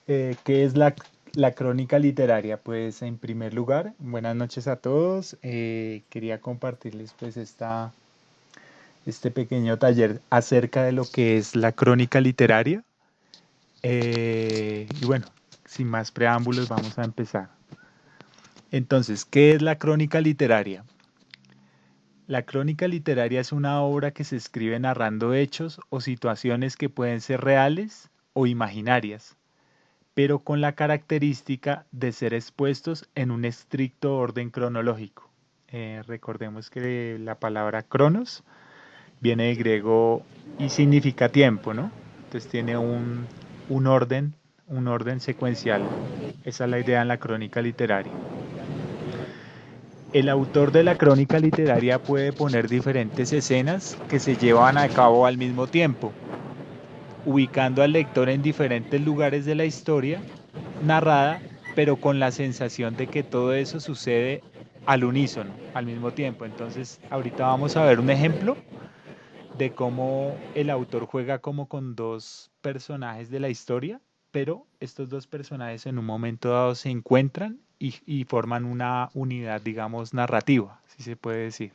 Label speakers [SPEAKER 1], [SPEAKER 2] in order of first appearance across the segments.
[SPEAKER 1] ¿Qué es la crónica literaria? Pues en primer lugar, buenas noches a todos. Quería compartirles pues este pequeño taller acerca de lo que es la crónica literaria. Y bueno, sin más preámbulos, vamos a empezar. Entonces, ¿qué es la crónica literaria? La crónica literaria es una obra que se escribe narrando hechos o situaciones que pueden ser reales o imaginarias, pero con la característica de ser expuestos en un estricto orden cronológico. Recordemos que la palabra cronos viene del griego y significa tiempo, ¿no? Entonces tiene un orden, un orden secuencial. Esa es la idea en la crónica literaria. El autor de la crónica literaria puede poner diferentes escenas que se llevan a cabo al mismo tiempo, ubicando al lector en diferentes lugares de la historia narrada, pero con la sensación de que todo eso sucede al unísono, al mismo tiempo. Entonces, ahorita vamos a ver un ejemplo de cómo el autor juega como con dos personajes de la historia, pero estos dos personajes en un momento dado se encuentran y forman una unidad, digamos, narrativa, si se puede decir.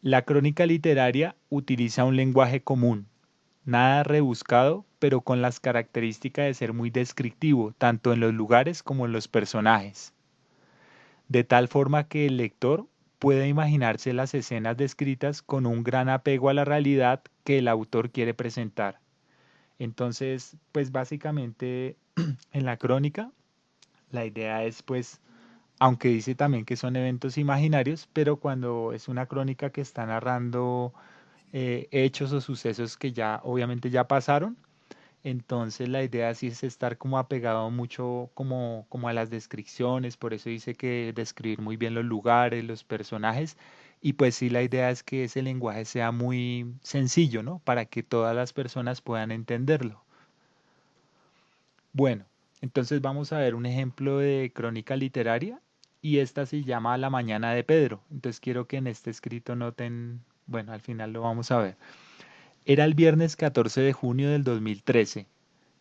[SPEAKER 1] La crónica literaria utiliza un lenguaje común, nada rebuscado, pero con las características de ser muy descriptivo, tanto en los lugares como en los personajes, de tal forma que el lector puede imaginarse las escenas descritas con un gran apego a la realidad que el autor quiere presentar. Entonces, pues básicamente en la crónica, la idea es pues, aunque dice también que son eventos imaginarios, pero cuando es una crónica que está narrando hechos o sucesos que ya obviamente ya pasaron. Entonces la idea sí es estar como apegado mucho como a las descripciones, por eso dice que describir muy bien los lugares, los personajes, y pues sí la idea es que ese lenguaje sea muy sencillo, ¿no? Para que todas las personas puedan entenderlo. Bueno, entonces vamos a ver un ejemplo de crónica literaria y esta se llama La mañana de Pedro. Entonces quiero que en este escrito noten, bueno, al final lo vamos a ver. Era el viernes 14 de junio del 2013.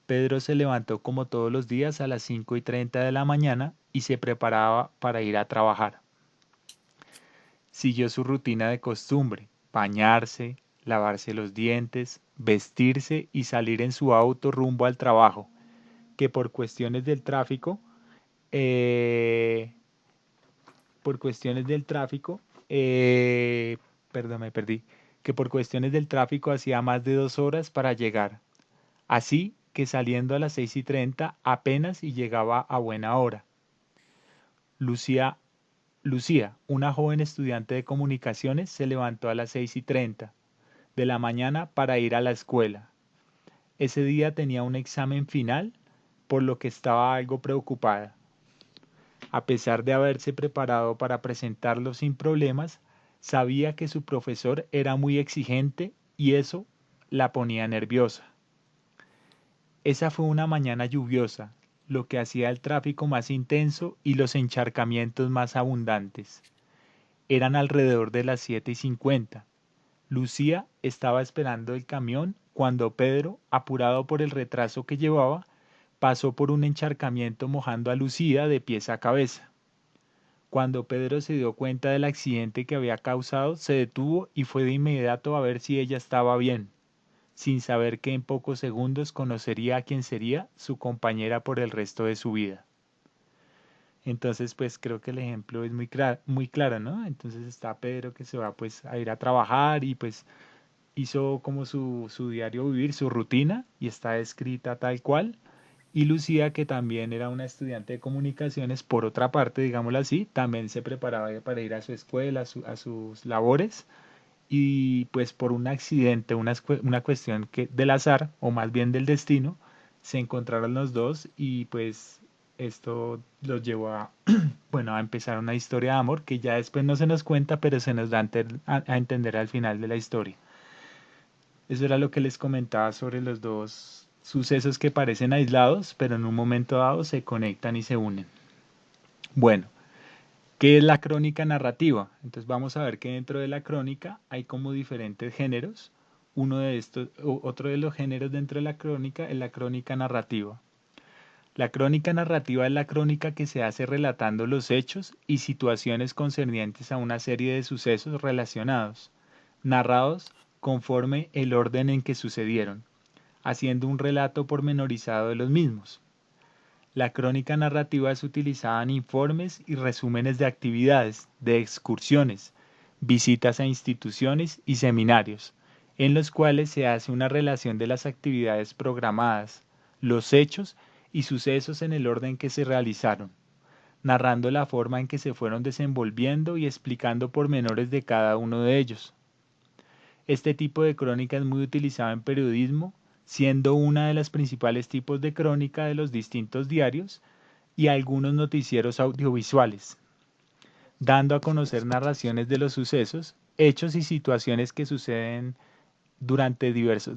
[SPEAKER 1] Pedro se levantó como todos los días a las 5:30 de la mañana y se preparaba para ir a trabajar. Siguió su rutina de costumbre, bañarse, lavarse los dientes, vestirse y salir en su auto rumbo al trabajo, que por cuestiones del tráfico, eh, por cuestiones del tráfico, perdón, me perdí, que por cuestiones del tráfico hacía más de 2 horas para llegar. Así que saliendo a las 6:30 apenas y llegaba a buena hora. Lucía, Lucía, una joven estudiante de comunicaciones, se levantó a las 6:30 de la mañana para ir a la escuela. Ese día tenía un examen final, por lo que estaba algo preocupada. A pesar de haberse preparado para presentarlo sin problemas, sabía que su profesor era muy exigente y eso la ponía nerviosa. Esa fue una mañana lluviosa, lo que hacía el tráfico más intenso y los encharcamientos más abundantes. Eran alrededor de las 7:50. Lucía estaba esperando el camión cuando Pedro, apurado por el retraso que llevaba, pasó por un encharcamiento mojando a Lucía de pies a cabeza. Cuando Pedro se dio cuenta del accidente que había causado, se detuvo y fue de inmediato a ver si ella estaba bien, sin saber que en pocos segundos conocería a quien sería su compañera por el resto de su vida. Entonces, pues creo que el ejemplo es muy claro, ¿no? Entonces está Pedro que se va pues a ir a trabajar y pues hizo como su diario vivir, su rutina y está escrita tal cual. Y Lucía, que también era una estudiante de comunicaciones, por otra parte, digámoslo así, también se preparaba para ir a su escuela, a sus labores, y pues por un accidente, una cuestión que, del azar, o más bien del destino, se encontraron los dos y pues esto los llevó a, bueno, a empezar una historia de amor que ya después no se nos cuenta, pero se nos da a entender al final de la historia. Eso era lo que les comentaba sobre los dos sucesos que parecen aislados, pero en un momento dado se conectan y se unen. Bueno, ¿qué es la crónica narrativa? Entonces vamos a ver que dentro de la crónica hay como diferentes géneros. Uno de estos, otro de los géneros dentro de la crónica es la crónica narrativa. La crónica narrativa es la crónica que se hace relatando los hechos y situaciones concernientes a una serie de sucesos relacionados, narrados conforme el orden en que sucedieron, haciendo un relato pormenorizado de los mismos. La crónica narrativa es utilizada en informes y resúmenes de actividades, de excursiones, visitas a instituciones y seminarios, en los cuales se hace una relación de las actividades programadas, los hechos y sucesos en el orden que se realizaron, narrando la forma en que se fueron desenvolviendo y explicando pormenores de cada uno de ellos. Este tipo de crónica es muy utilizado en periodismo, siendo una de las principales tipos de crónica de los distintos diarios y algunos noticieros audiovisuales, dando a conocer narraciones de los sucesos, hechos y situaciones que suceden durante diversos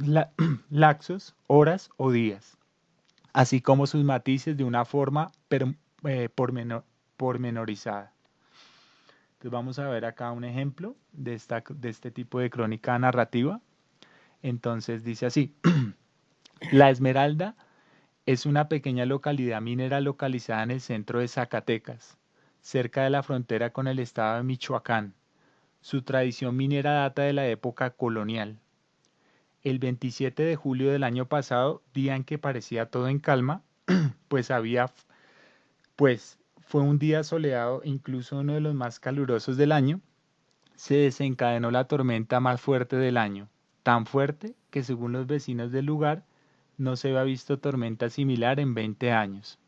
[SPEAKER 1] lapsos, horas o días, así como sus matices de una forma pormenorizada. Entonces vamos a ver acá un ejemplo de este tipo de crónica narrativa. Entonces dice así, La Esmeralda es una pequeña localidad minera localizada en el centro de Zacatecas, cerca de la frontera con el estado de Michoacán. Su tradición minera data de la época colonial. El 27 de julio del año pasado, día en que parecía todo en calma, pues pues fue un día soleado, incluso uno de los más calurosos del año, se desencadenó la tormenta más fuerte del año, tan fuerte que según los vecinos del lugar no se había visto tormenta similar en 20 años.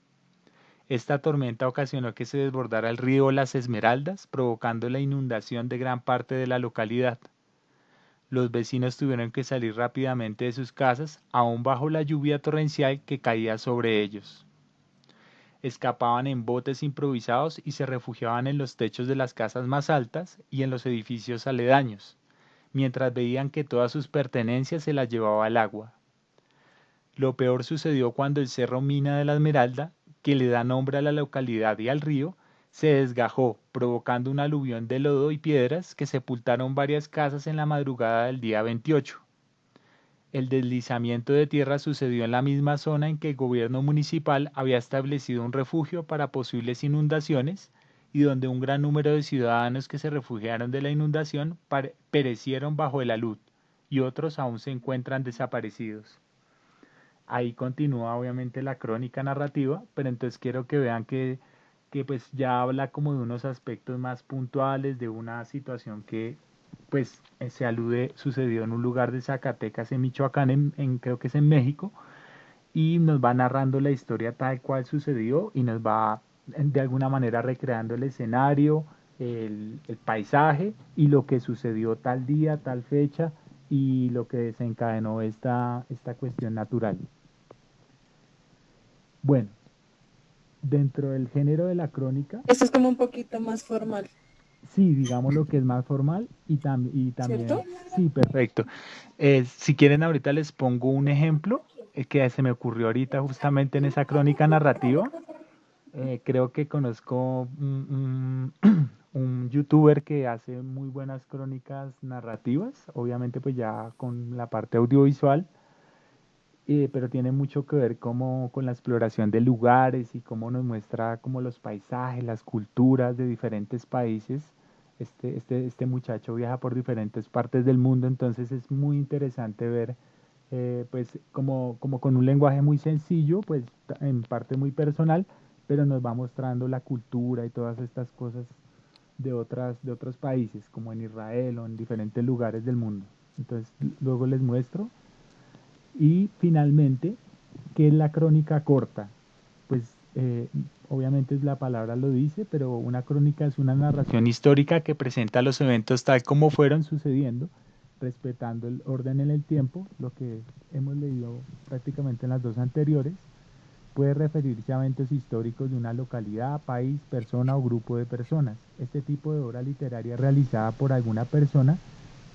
[SPEAKER 1] Esta tormenta ocasionó que se desbordara el río Las Esmeraldas, provocando la inundación de gran parte de la localidad. Los vecinos tuvieron que salir rápidamente de sus casas, aún bajo la lluvia torrencial que caía sobre ellos. Escapaban en botes improvisados y se refugiaban en los techos de las casas más altas y en los edificios aledaños, mientras veían que todas sus pertenencias se las llevaba el agua. Lo peor sucedió cuando el cerro Mina de la Esmeralda, que le da nombre a la localidad y al río, se desgajó, provocando un aluvión de lodo y piedras que sepultaron varias casas en la madrugada del día 28. El deslizamiento de tierra sucedió en la misma zona en que el gobierno municipal había establecido un refugio para posibles inundaciones y donde un gran número de ciudadanos que se refugiaron de la inundación perecieron bajo el alud y otros aún se encuentran desaparecidos. Ahí continúa obviamente la crónica narrativa, pero entonces quiero que vean que pues ya habla como de unos aspectos más puntuales de una situación que pues se alude, sucedió en un lugar de Zacatecas, en Michoacán, creo que es en México, y nos va narrando la historia tal cual sucedió y nos va de alguna manera recreando el escenario, el paisaje y lo que sucedió tal día, tal fecha y lo que desencadenó esta cuestión natural. Bueno, dentro del género de la crónica,
[SPEAKER 2] Esto es como un poquito más formal,
[SPEAKER 1] sí, digamos lo que es más formal y también,
[SPEAKER 2] ¿cierto?
[SPEAKER 1] sí, perfecto. Si quieren, ahorita les pongo un ejemplo que se me ocurrió ahorita justamente en esa crónica narrativa. Creo que conozco un youtuber que hace muy buenas crónicas narrativas, obviamente pues ya con la parte audiovisual. Pero tiene mucho que ver como con la exploración de lugares y cómo nos muestra como los paisajes, las culturas de diferentes países. Este muchacho viaja por diferentes partes del mundo, entonces es muy interesante ver, pues como con un lenguaje muy sencillo, pues en parte muy personal, pero nos va mostrando la cultura y todas estas cosas de otros países, como en Israel o en diferentes lugares del mundo. Entonces luego les muestro. Y finalmente, ¿qué es la crónica corta? Pues obviamente la palabra lo dice, pero una crónica es una narración histórica que presenta los eventos tal como fueron sucediendo, respetando el orden en el tiempo, lo que hemos leído prácticamente en las dos anteriores. Puede referirse a eventos históricos de una localidad, país, persona o grupo de personas. Este tipo de obra literaria realizada por alguna persona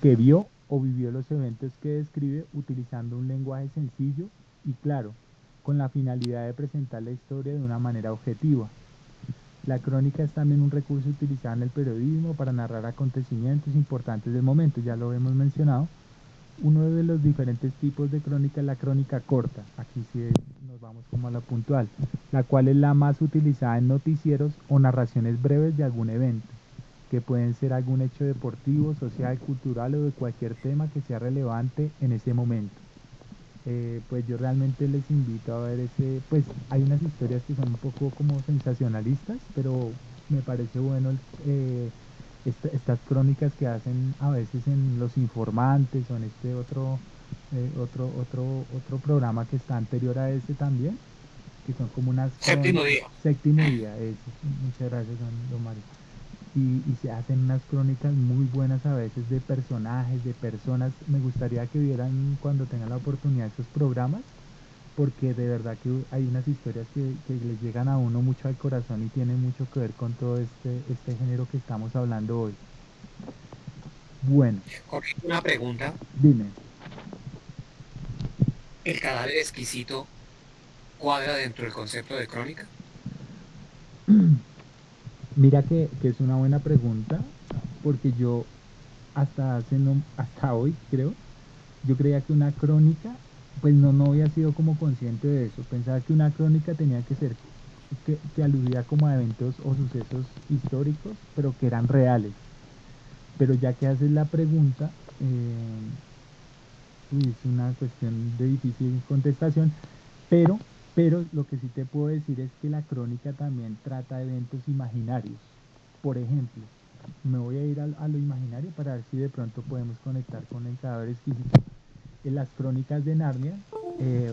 [SPEAKER 1] que vio o vivió los eventos que describe utilizando un lenguaje sencillo y claro, con la finalidad de presentar la historia de una manera objetiva. La crónica es también un recurso utilizado en el periodismo para narrar acontecimientos importantes del momento, ya lo hemos mencionado, Uno de los diferentes tipos de crónica es la crónica corta. Aquí sí nos vamos como a la puntual, la cual es la más utilizada en noticieros o narraciones breves de algún evento, que pueden ser algún hecho deportivo, social, cultural o de cualquier tema que sea relevante en ese momento. Pues yo realmente les invito a ver ese, pues hay unas historias que son un poco como sensacionalistas, pero me parece bueno estas crónicas que hacen a veces en Los Informantes o en este otro programa que está anterior a ese también, que son como unas
[SPEAKER 3] Séptimo
[SPEAKER 1] crónicas,
[SPEAKER 3] día.
[SPEAKER 1] séptimo día, muchas gracias, don Mario, y se hacen unas crónicas muy buenas a veces de personajes, de personas. Me gustaría que vieran cuando tengan la oportunidad esos programas, porque de verdad que hay unas historias que les llegan a uno mucho al corazón y tienen mucho que ver con todo este género que estamos hablando hoy. Bueno,
[SPEAKER 3] Jorge, una pregunta.
[SPEAKER 1] dime.
[SPEAKER 3] ¿El cadáver exquisito cuadra dentro del concepto de crónica?
[SPEAKER 1] Mira que es una buena pregunta, porque yo hasta hace no, hasta hoy creo, yo creía que una crónica, pues no había sido como consciente de eso. Pensaba que una crónica tenía que ser, que aludía como a eventos o sucesos históricos, pero que eran reales. Pero ya que haces la pregunta, es una cuestión de difícil contestación, pero, pero lo que sí te puedo decir es que la crónica también trata eventos imaginarios. Por ejemplo, me voy a ir a lo imaginario para ver si de pronto podemos conectar con el cadáver exquisito. En las crónicas de Narnia,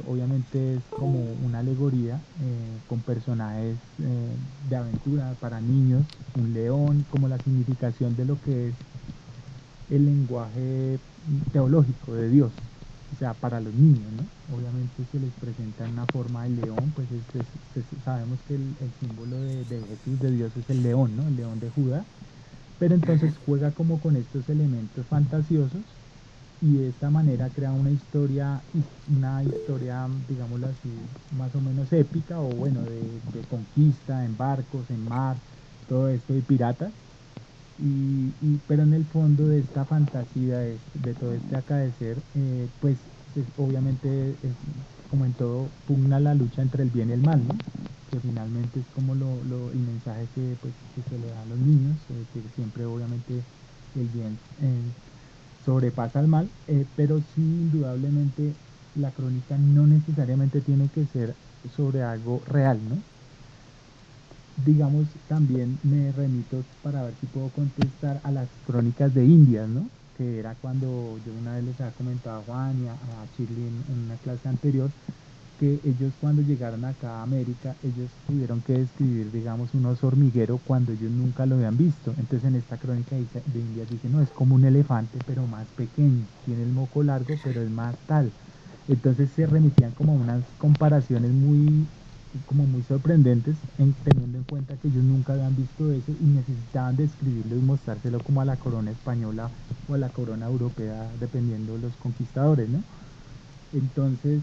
[SPEAKER 1] obviamente es como una alegoría con personajes de aventura para niños, un león, como la significación de lo que es el lenguaje teológico de Dios, o sea, para los niños, ¿no? Obviamente se les presenta en una forma de león, pues sabemos que el símbolo de Jesús, de Dios, es el león, ¿no? El león de Judá, pero entonces
[SPEAKER 3] Ujú.
[SPEAKER 1] juega como con estos elementos fantasiosos y de esta manera crea una historia, digámoslo así, más o menos épica o bueno, de conquista en barcos, en mar, todo esto de piratas. Pero en el fondo de esta fantasía, de todo este acaecer, pues obviamente es como en todo, pugna la lucha entre el bien y el mal, ¿no? Que finalmente es como el mensaje pues, que se le da a los niños, que siempre obviamente el bien sobrepasa al mal, pero sí indudablemente la crónica no necesariamente tiene que ser sobre algo real, ¿no? Digamos, también me remito para ver si puedo contestar a las crónicas de Indias, ¿no? Que era cuando yo una vez les había comentado a Juan y a Shirley en una clase anterior, que ellos cuando llegaron acá a América, ellos tuvieron que describir, digamos, un oso hormiguero cuando ellos nunca lo habían visto. Entonces en esta crónica de Indias dice, no, es como un elefante, pero más pequeño, tiene el moco largo, pero es más tal. Entonces se remitían como a unas comparaciones como muy sorprendentes, teniendo en cuenta que ellos nunca habían visto eso y necesitaban describirlo y mostrárselo como a la corona española o a la corona europea, dependiendo de los conquistadores, ¿no? Entonces,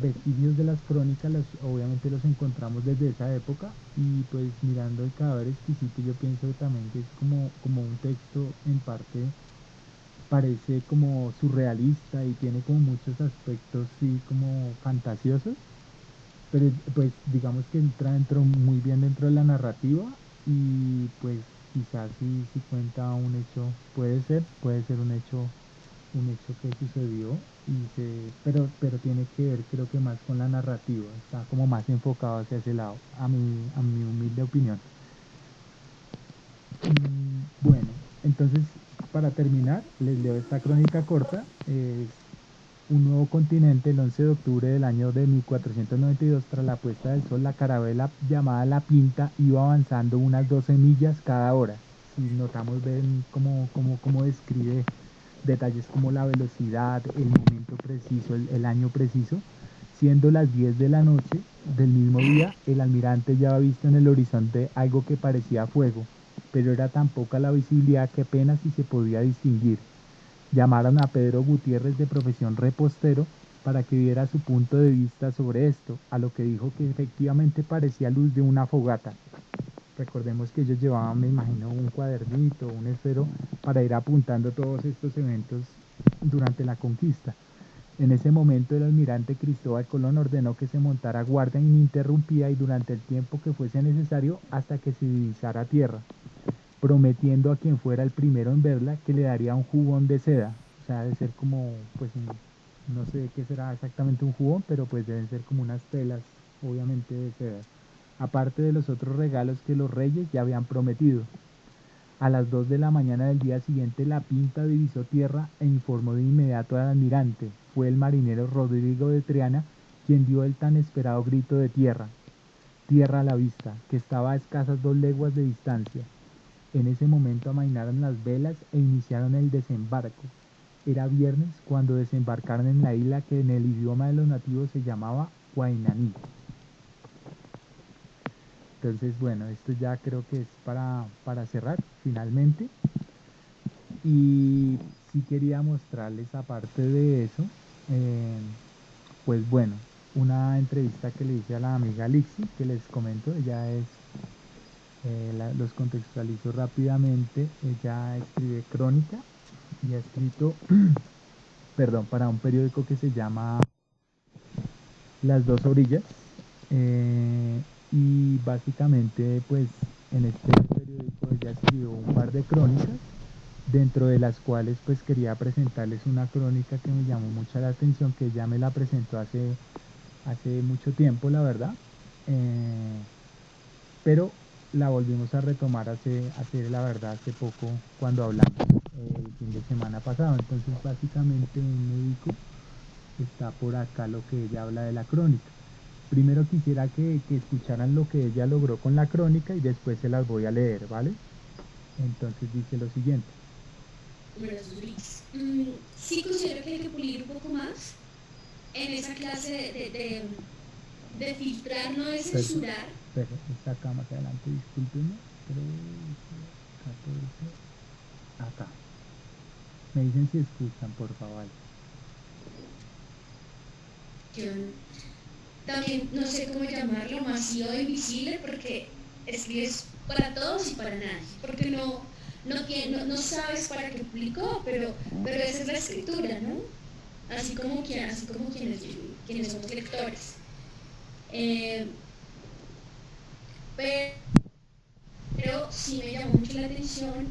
[SPEAKER 1] vestigios de las crónicas, obviamente los encontramos desde esa época y pues mirando el cadáver exquisito yo pienso también que es como un texto en parte parece como surrealista y tiene como muchos aspectos sí como fantasiosos, pero pues digamos que entra muy bien dentro de la narrativa y pues quizás si cuenta un hecho, puede ser un hecho que sucedió pero tiene que ver creo que más con la narrativa, está como más enfocado hacia ese lado, a mi humilde opinión. Bueno, entonces para terminar, les leo esta crónica corta. Es un nuevo continente, el 11 de octubre del año de 1492, tras la puesta del sol, la carabela llamada La Pinta iba avanzando unas 12 millas cada hora. Si notamos, ven cómo describe detalles como la velocidad, el momento preciso, el año preciso. Siendo las 10 de la noche del mismo día, el almirante ya había visto en el horizonte algo que parecía fuego, pero era tan poca la visibilidad que apenas si se podía distinguir. Llamaron a Pedro Gutiérrez, de profesión repostero, para que diera su punto de vista sobre esto, a lo que dijo que efectivamente parecía luz de una fogata. Recordemos que ellos llevaban, me imagino, un cuadernito, un esfero para ir apuntando todos estos eventos durante la conquista. En ese momento el almirante Cristóbal Colón ordenó que se montara guardia ininterrumpida y durante el tiempo que fuese necesario hasta que se divisara tierra, prometiendo a quien fuera el primero en verla que le daría un jubón de seda. O sea, debe ser como, pues, no sé qué será exactamente un jubón, pero pues deben ser como unas telas, obviamente de seda. Aparte de los otros regalos que los reyes ya habían prometido. A las 2 de la mañana del día siguiente la Pinta divisó tierra e informó de inmediato al almirante. Fue el marinero Rodrigo de Triana quien dio el tan esperado grito de tierra, tierra a la vista, que estaba a escasas 2 leguas de distancia. En ese momento amainaron las velas e iniciaron el desembarco. Era viernes cuando desembarcaron en la isla que en el idioma de los nativos se llamaba Guainaní. Entonces, bueno, esto ya creo que es para cerrar finalmente. Y sí quería mostrarles, aparte de eso, eh, pues bueno, una entrevista que le hice a la amiga Lixi, que les comento, ella es, los contextualizo rápidamente, ella escribe crónica y ha escrito, perdón, para un periódico que se llama Las Dos Orillas, y básicamente pues en este periódico ella escribió un par de crónicas, dentro de las cuales pues quería presentarles una crónica que me llamó mucho la atención, que ella me la presentó hace mucho tiempo, la verdad, eh, pero la volvimos a retomar la verdad, hace poco cuando hablamos el fin de semana pasado. Entonces básicamente un médico está por acá lo que ella habla de la crónica. Primero quisiera que escucharan lo que ella logró con la crónica y después se las voy a leer, ¿vale? Entonces dice lo siguiente.
[SPEAKER 4] Numerosos bits. Sí considero que hay que pulir un poco más en esa clase de filtrar, no de censurar.
[SPEAKER 1] Pero está acá más adelante, discúlpenme. 13, 14, acá. Me dicen si escuchan, por favor.
[SPEAKER 4] También no sé cómo llamarlo, masivo o invisible, porque escribes para todos y para nadie, porque no sabes para qué publicó, pero esa es la escritura, ¿no? Así como quienes somos lectores. Eh, pero sí me llamó mucho la atención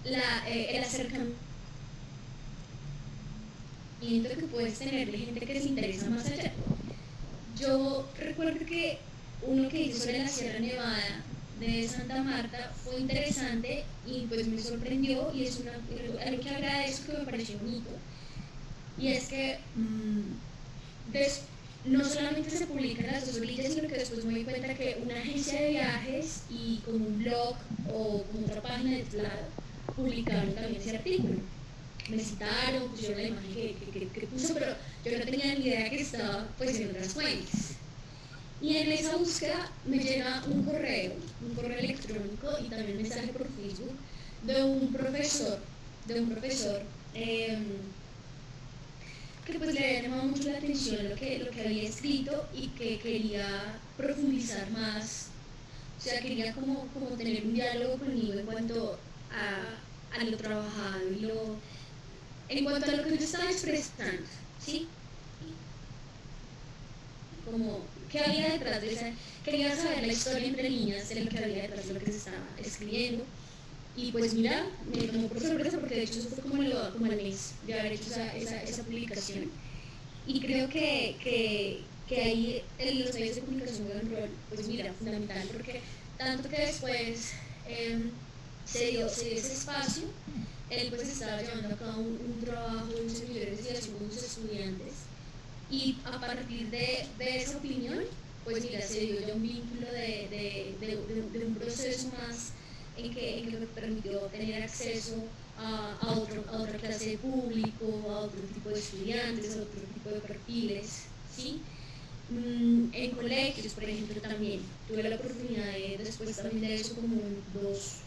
[SPEAKER 4] el acercamiento que puedes tener de gente que se interesa más allá. Yo recuerdo que uno que hice sobre la Sierra Nevada de Santa Marta fue interesante y pues me sorprendió y es algo que agradezco, que me pareció bonito, y es que no solamente se publican las dos orillas, sino que después me di cuenta que una agencia de viajes y como un blog o como otra página de lado publicaron también ese artículo. Me citaron, pusieron la imagen que puso, pero yo no tenía ni idea que estaba pues en otras fuentes. Y en esa búsqueda me llega un correo electrónico y también un mensaje por Facebook de un profesor, que pues le había llamado mucho la atención lo que había escrito y que quería profundizar más, o sea, quería como tener un diálogo conmigo en cuanto a lo trabajado y en cuanto a lo que yo estaba expresando, ¿sí? Como, ¿qué había detrás de esa? Quería saber la historia entre líneas de lo que había detrás de lo que se estaba escribiendo. Y pues mira, me tomó por sorpresa porque de hecho eso fue como al mes de haber hecho esa publicación. Y creo que ahí los medios de comunicación juegan un rol, pues mira, fundamental, porque tanto que después se dio ese espacio, él pues estaba llevando a cabo un trabajo de un seminario de investigación con sus estudiantes, y a partir de esa opinión, pues mira, se dio ya un vínculo de un proceso más en que me permitió tener acceso a otra clase de público, a otro tipo de estudiantes, a otro tipo de perfiles, ¿sí? En colegios, por ejemplo, también tuve la oportunidad después también de eso, como en dos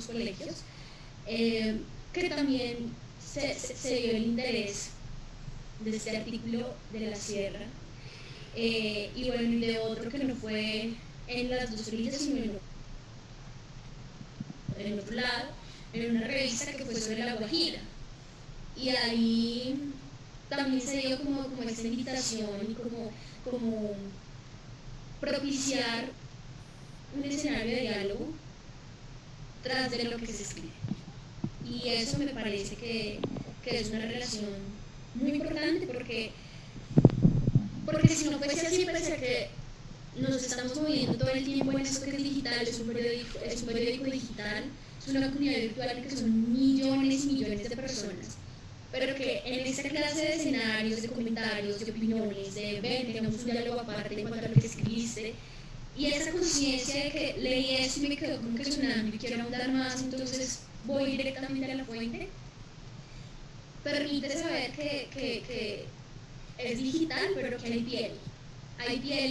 [SPEAKER 4] colegios, que también se dio el interés de este artículo de la sierra, y bueno, y de otro que no fue en las dos orillas, sino en otro lado, en una revista que fue sobre La Guajira. Y ahí también se dio como esa invitación y como propiciar un escenario de diálogo tras de lo que se escribe. Y eso me parece que es una relación muy importante porque si no fuese así, pese a que nos estamos moviendo todo el tiempo en esto que es digital, es un periódico digital, es una comunidad virtual que son millones y millones de personas, pero que en esta clase de escenarios, de comentarios, de opiniones, de ven, tenemos un diálogo aparte en cuanto a lo que escribiste, y esa conciencia de que leí esto y me quedó como que sonando y quiero ahondar más, entonces voy directamente a la fuente, permite saber que es digital, pero que hay piel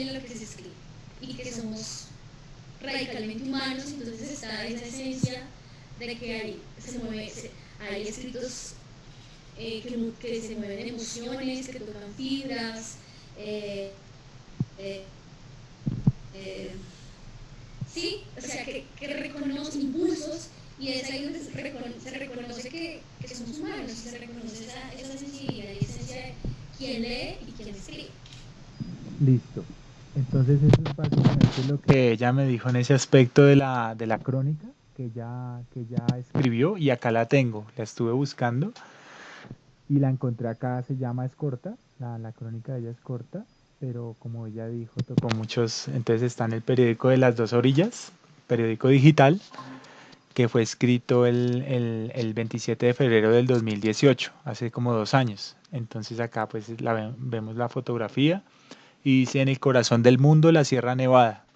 [SPEAKER 4] en lo que se escribe, y que somos radicalmente humanos, entonces está esa esencia de que hay escritos que se mueven emociones, que tocan fibras, eh, eh, eh, sí, o sea, que reconocen impulsos, y es ahí donde se reconoce que somos humanos, y se reconoce esa sensibilidad y esencia de quién lee y quién escribe.
[SPEAKER 1] Listo. Entonces eso es básicamente lo que ella me dijo en ese aspecto de la crónica que ya escribió y acá la tengo, la estuve buscando y la encontré acá, se llama Es corta, la crónica de ella es corta, pero como ella dijo, tocó muchos, entonces está en el periódico de Las Dos Orillas, periódico digital, que fue escrito el 27 de febrero del 2018, hace como 2 años. Entonces acá pues vemos la fotografía y dice: en el corazón del mundo, la Sierra Nevada.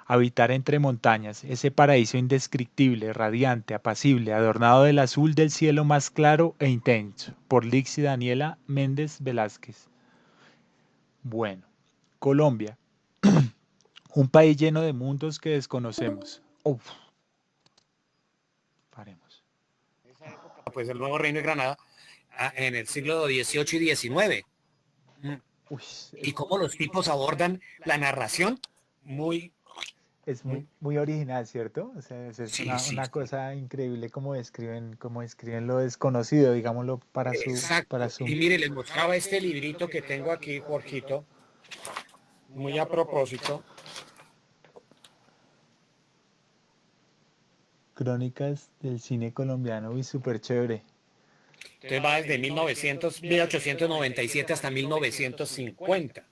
[SPEAKER 1] Habitar entre montañas, ese paraíso indescriptible, radiante, apacible, adornado del azul del cielo más claro e intenso. Por Lixi Daniela Méndez Velázquez. Bueno, Colombia, un país lleno de mundos que desconocemos. Uf, paremos.
[SPEAKER 3] Pues el nuevo Reino de Granada en el siglo XVIII y XIX.
[SPEAKER 1] Uy,
[SPEAKER 3] Y cómo los tipos abordan la narración, muy,
[SPEAKER 1] es
[SPEAKER 3] muy,
[SPEAKER 1] muy original, ¿cierto? O sea, es
[SPEAKER 3] sí, sí,
[SPEAKER 1] una
[SPEAKER 3] sí.
[SPEAKER 1] cosa increíble como describen lo desconocido, digámoslo, para
[SPEAKER 3] Exacto.
[SPEAKER 1] su...
[SPEAKER 3] Y mire, les mostraba este librito que tengo aquí, Jorgito, muy a propósito.
[SPEAKER 1] Crónicas del cine colombiano, y súper chévere.
[SPEAKER 3] Entonces va desde 1897 hasta 1950.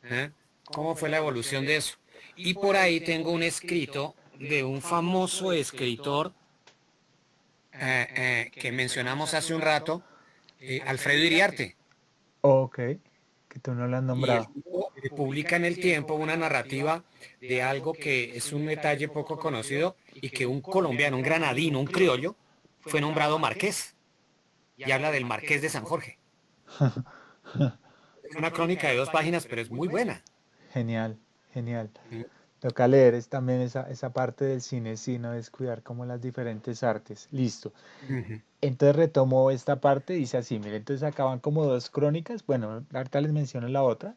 [SPEAKER 3] ¿Eh? ¿Cómo fue la evolución de eso? Y por ahí tengo un escrito de un famoso escritor que mencionamos hace un rato, Alfredo Iriarte.
[SPEAKER 1] Ok, que tú no lo has
[SPEAKER 3] Y el
[SPEAKER 1] nombrado.
[SPEAKER 3] tipo publica en el tiempo una narrativa de algo que es un detalle poco conocido y que un colombiano, un granadino, un criollo, fue nombrado marqués y habla del marqués de San Jorge. Es una crónica de 2 páginas, pero es muy buena.
[SPEAKER 1] Genial, genial.
[SPEAKER 3] Mm,
[SPEAKER 1] Toca leer es también esa parte del cine, sí, no descuidar como las diferentes artes. Listo.
[SPEAKER 3] ujú.
[SPEAKER 1] Entonces retomo esta parte, dice así, mire, entonces acaban como dos crónicas, bueno, ahorita les menciono la otra.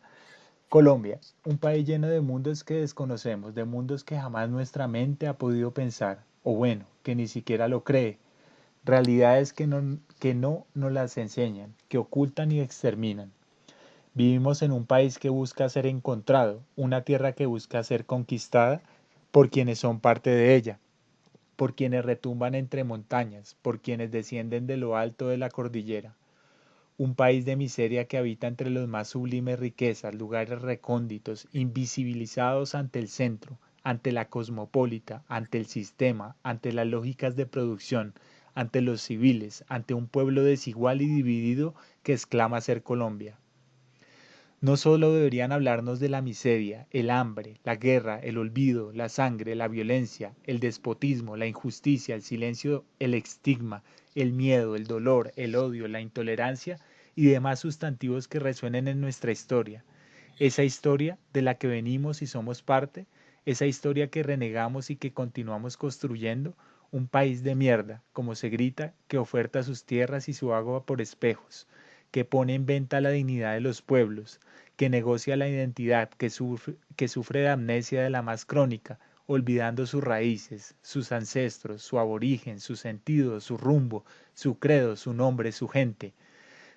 [SPEAKER 1] Colombia, un país lleno de mundos que desconocemos, de mundos que jamás nuestra mente ha podido pensar, o bueno, que ni siquiera lo cree. Realidades que no nos las enseñan, que ocultan y exterminan. Vivimos en un país que busca ser encontrado, una tierra que busca ser conquistada por quienes son parte de ella, por quienes retumban entre montañas, por quienes descienden de lo alto de la cordillera. Un país de miseria que habita entre los más sublimes riquezas, lugares recónditos, invisibilizados ante el centro, ante la cosmopolita, ante el sistema, ante las lógicas de producción, ante los civiles, ante un pueblo desigual y dividido que exclama ser Colombia. No solo deberían hablarnos de la miseria, el hambre, la guerra, el olvido, la sangre, la violencia, el despotismo, la injusticia, el silencio, el estigma, el miedo, el dolor, el odio, la intolerancia y demás sustantivos que resuenen en nuestra historia. Esa historia de la que venimos y somos parte, esa historia que renegamos y que continuamos construyendo, un país de mierda, como se grita, que oferta sus tierras y su agua por espejos, que pone en venta la dignidad de los pueblos, que negocia la identidad, que sufre de amnesia de la más crónica, olvidando sus raíces, sus ancestros, su aborigen, su sentido, su rumbo, su credo, su nombre, su gente.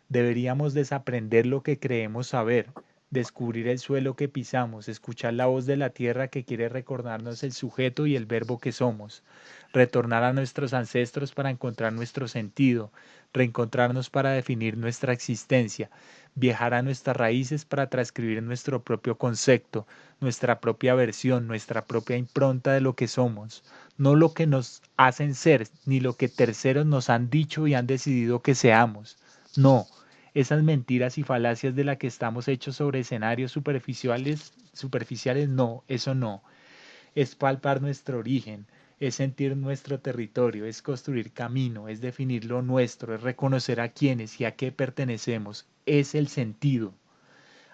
[SPEAKER 1] Deberíamos desaprender lo que creemos saber, descubrir el suelo que pisamos, escuchar la voz de la tierra que quiere recordarnos el sujeto y el verbo que somos, retornar a nuestros ancestros para encontrar nuestro sentido, reencontrarnos para definir nuestra existencia, viajar a nuestras raíces para transcribir nuestro propio concepto, nuestra propia versión, nuestra propia impronta de lo que somos, no lo que nos hacen ser, ni lo que terceros nos han dicho y han decidido que seamos. No, esas mentiras y falacias de las que estamos hechos sobre escenarios superficiales, no, eso no. Es palpar nuestro origen, es sentir nuestro territorio, es construir camino, es definir lo nuestro, es reconocer a quiénes y a qué pertenecemos, es el sentido.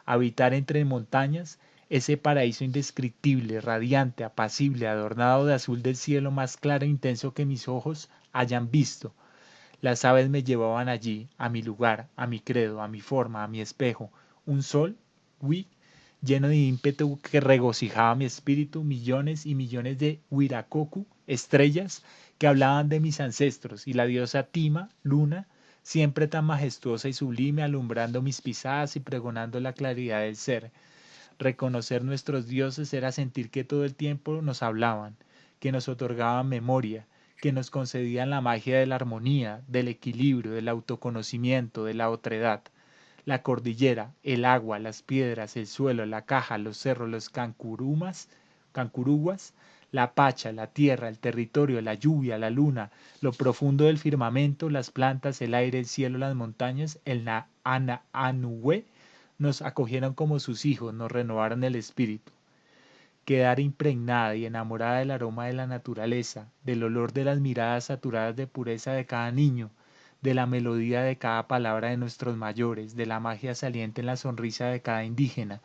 [SPEAKER 1] Habitar entre montañas, ese paraíso indescriptible, radiante, apacible, adornado de azul del cielo más claro e intenso que mis ojos hayan visto. Las aves me llevaban allí, a mi lugar, a mi credo, a mi forma, a mi espejo. Un sol, oui, lleno de ímpetu que regocijaba mi espíritu, millones y millones de Wiracoku, estrellas, que hablaban de mis ancestros, y la diosa Tima, luna, siempre tan majestuosa y sublime, alumbrando mis pisadas y pregonando la claridad del ser. Reconocer nuestros dioses era sentir que todo el tiempo nos hablaban, que nos otorgaban memoria, que nos concedían la magia de la armonía, del equilibrio, del autoconocimiento, de la otredad. La cordillera, el agua, las piedras, el suelo, la caja, los cerros, los cancuruguas, la pacha, la tierra, el territorio, la lluvia, la luna, lo profundo del firmamento, las plantas, el aire, el cielo, las montañas, el Anahue, nos acogieron como sus hijos, nos renovaron el espíritu. Quedar impregnada y enamorada del aroma de la naturaleza, del olor de las miradas saturadas de pureza de cada niño, de la melodía de cada palabra de nuestros mayores, de la magia saliente en la sonrisa de cada indígena,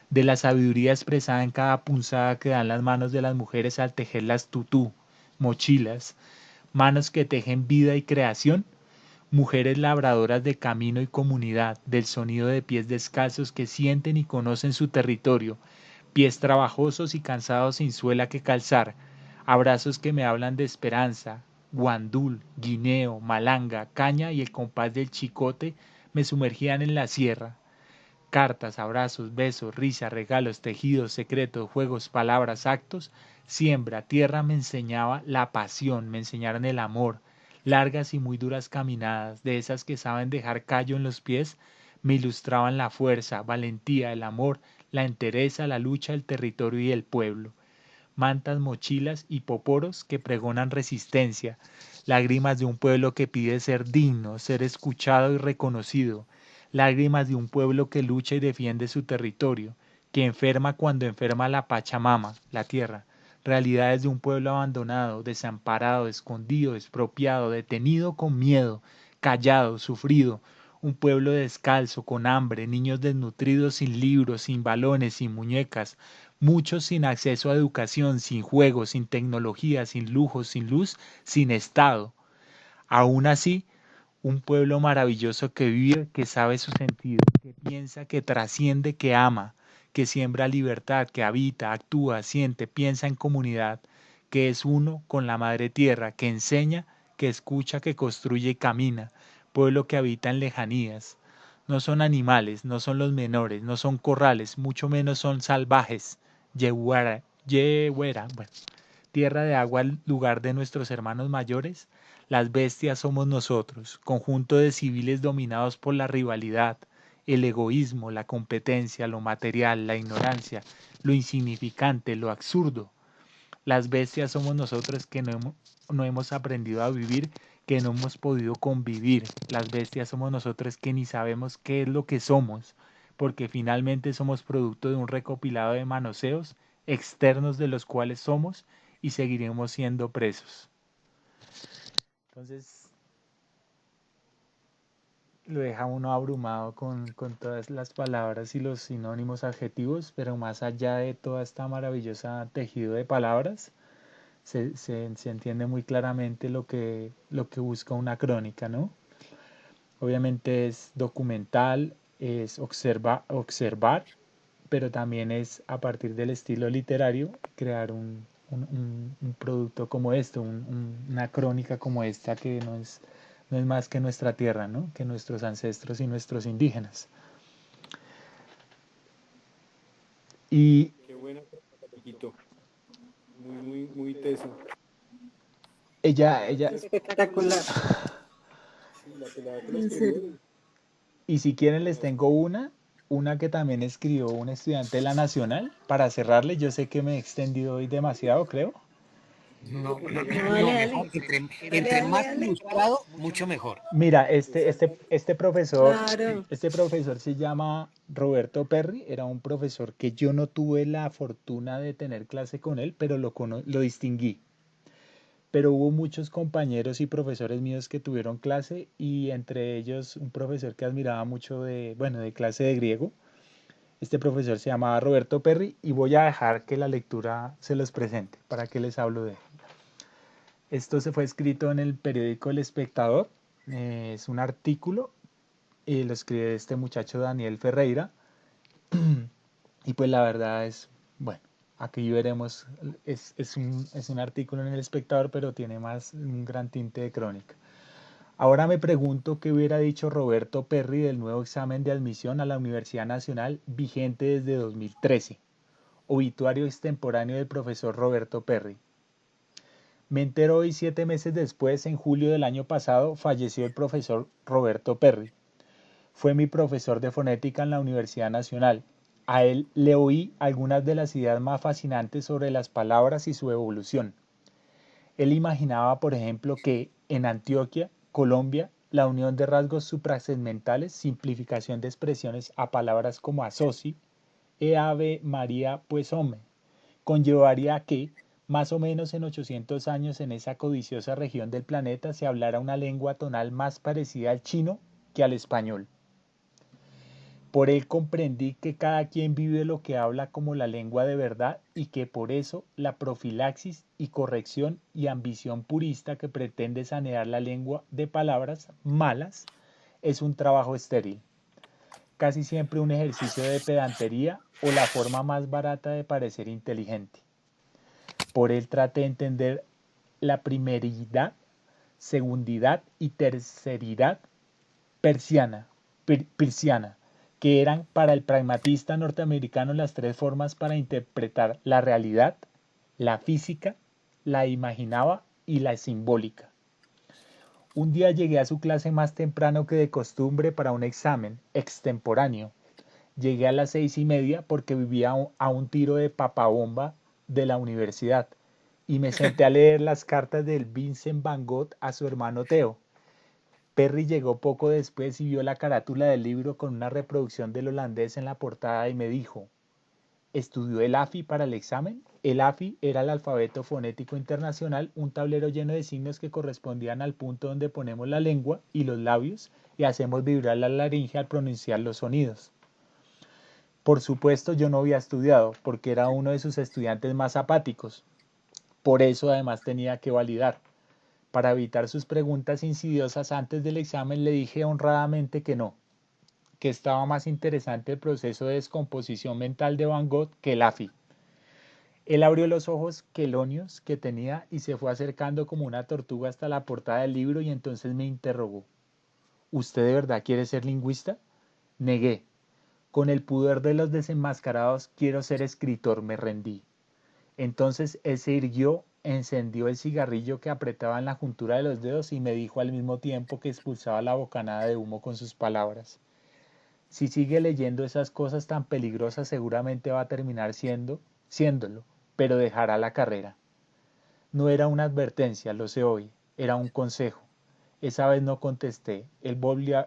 [SPEAKER 1] de la sabiduría expresada en cada punzada que dan las manos de las mujeres al tejer las tutú, mochilas, manos que tejen vida y creación, mujeres labradoras de camino y comunidad, del sonido de pies descalzos que sienten y conocen su territorio, pies trabajosos y cansados sin suela que calzar, abrazos que me hablan de esperanza, guandul, guineo, malanga, caña y el compás del chicote me sumergían en la sierra. Cartas, abrazos, besos, risa, regalos, tejidos, secretos, juegos, palabras, actos, siembra, tierra me enseñaba la pasión, me enseñaron el amor, largas y muy duras caminadas, de esas que saben dejar callo en los pies, me ilustraban la fuerza, valentía, el amor, la entereza, la lucha, el territorio y el pueblo. Mantas, mochilas y poporos que pregonan resistencia, lágrimas de un pueblo que pide ser digno, ser escuchado y reconocido, lágrimas de un pueblo que lucha y defiende su territorio, que enferma cuando enferma la Pachamama, la tierra, realidades de un pueblo abandonado, desamparado, escondido, expropiado, detenido con miedo, callado, sufrido, un pueblo descalzo, con hambre, niños desnutridos sin libros, sin balones, sin muñecas, muchos sin acceso a educación, sin juegos, sin tecnología, sin lujos, sin luz, sin Estado. Aún así, un pueblo maravilloso que vive, que sabe su sentido, que piensa, que trasciende, que ama, que siembra libertad, que habita, actúa, siente, piensa en comunidad, que es uno con la madre tierra, que enseña, que escucha, que construye y camina, pueblo que habita en lejanías. No son animales, no son los menores, no son corrales, mucho menos son salvajes. Yehuera, bueno, tierra de agua, lugar de nuestros hermanos mayores. Las bestias somos nosotros, conjunto de civiles dominados por la rivalidad, el egoísmo, la competencia, lo material, la ignorancia, lo insignificante, lo absurdo. Las bestias somos nosotros que no hemos aprendido a vivir, que no hemos podido convivir. Las bestias somos nosotros que ni sabemos qué es lo que somos, porque finalmente somos producto de un recopilado de manoseos externos de los cuales somos y seguiremos siendo presos. Entonces lo deja uno abrumado con todas las palabras y los sinónimos adjetivos, pero más allá de toda esta maravillosa tejido de palabras, se entiende muy claramente lo que busca una crónica, ¿no? Obviamente es documental, es observar, pero también es a partir del estilo literario crear un producto como esto, una crónica como esta que no es más que nuestra tierra, ¿no? Que nuestros ancestros y nuestros indígenas. Y
[SPEAKER 5] Qué buena, Alejito. Muy, muy, muy teso.
[SPEAKER 1] ella,
[SPEAKER 2] Espectacular.
[SPEAKER 5] Sí, la pelada que lo
[SPEAKER 2] En
[SPEAKER 5] escribió.
[SPEAKER 2] serio.
[SPEAKER 1] y si quieren les
[SPEAKER 5] Conozco.
[SPEAKER 1] tengo una que también escribió un estudiante de la Nacional, para cerrarle, yo sé que me he extendido hoy demasiado, creo.
[SPEAKER 3] No,
[SPEAKER 2] No,
[SPEAKER 3] lo
[SPEAKER 2] dale,
[SPEAKER 3] mejor,
[SPEAKER 2] dale. Dale,
[SPEAKER 3] entre
[SPEAKER 2] dale,
[SPEAKER 3] más
[SPEAKER 2] dale.
[SPEAKER 3] ilustrado, mucho mejor.
[SPEAKER 1] Mira,
[SPEAKER 5] Exacto.
[SPEAKER 2] Claro.
[SPEAKER 1] este profesor se llama Roberto Perry, era un profesor que yo no tuve la fortuna de tener clase con él, pero lo distinguí. Pero hubo muchos compañeros y profesores míos que tuvieron clase y entre ellos un profesor que admiraba mucho bueno, de clase de griego. Este profesor se llamaba Roberto Perry y voy a dejar que la lectura se los presente para que les hablo de él. Esto se fue escrito en el periódico El Espectador, es un artículo, lo escribe este muchacho Daniel Ferreira y pues la verdad es, bueno, aquí veremos, es un artículo en El Espectador pero tiene más un gran tinte de crónica. Ahora me pregunto qué hubiera dicho Roberto Perry del nuevo examen de admisión a la Universidad Nacional vigente desde 2013. Obituario extemporáneo del profesor Roberto Perry. Me entero hoy 7 meses después, en julio del año pasado, falleció el profesor Roberto Perry. Fue mi profesor de fonética en la Universidad Nacional. A él le oí algunas de las ideas más fascinantes sobre las palabras y su evolución. Él imaginaba, por ejemplo, que en Antioquia, Colombia, la unión de rasgos suprasegmentales, simplificación de expresiones a palabras como asoci, Ave María, pues hombre, conllevaría a que, más o menos en 800 años en esa codiciosa región del planeta se hablara una lengua tonal más parecida al chino que al español. Por él comprendí que cada quien vive lo que habla como la lengua de verdad y que por eso la profilaxis y corrección y ambición purista que pretende sanear la lengua de palabras malas es un trabajo estéril, casi siempre un ejercicio de pedantería o la forma más barata de parecer inteligente. Por él traté de entender la primeridad, segundidad y terceridad persiana, persiana, que eran para el pragmatista norteamericano las tres formas para interpretar la realidad, la física, la imaginaba y la simbólica. Un día llegué a su clase más temprano que de costumbre para un examen extemporáneo. Llegué a las 6:30 porque vivía a un tiro de papabomba de la universidad y me senté a leer las cartas del Vincent Van Gogh a su hermano Theo. Perry llegó poco después y vio la carátula del libro con una reproducción del holandés en la portada y me dijo, ¿estudió el AFI para el examen? El AFI era el alfabeto fonético internacional, un tablero lleno de signos que correspondían al punto donde ponemos la lengua y los labios y hacemos vibrar la laringe al pronunciar los sonidos. Por supuesto yo no había estudiado, porque era uno de sus estudiantes más apáticos. Por eso además tenía que validar. Para evitar sus preguntas insidiosas antes del examen le dije honradamente que no, que estaba más interesante el proceso de descomposición mental de Van Gogh que el AFI. Él abrió los ojos quelonios que tenía y se fue acercando como una tortuga hasta la portada del libro y entonces me interrogó. ¿Usted de verdad quiere ser lingüista? Negué. Con el pudor de los desenmascarados quiero ser escritor, me rendí. Entonces él se irguió, encendió el cigarrillo que apretaba en la juntura de los dedos y me dijo al mismo tiempo que expulsaba la bocanada de humo con sus palabras. Si sigue leyendo esas cosas tan peligrosas seguramente va a terminar siéndolo, pero dejará la carrera. No era una advertencia, lo sé hoy, era un consejo. Esa vez no contesté, él volvió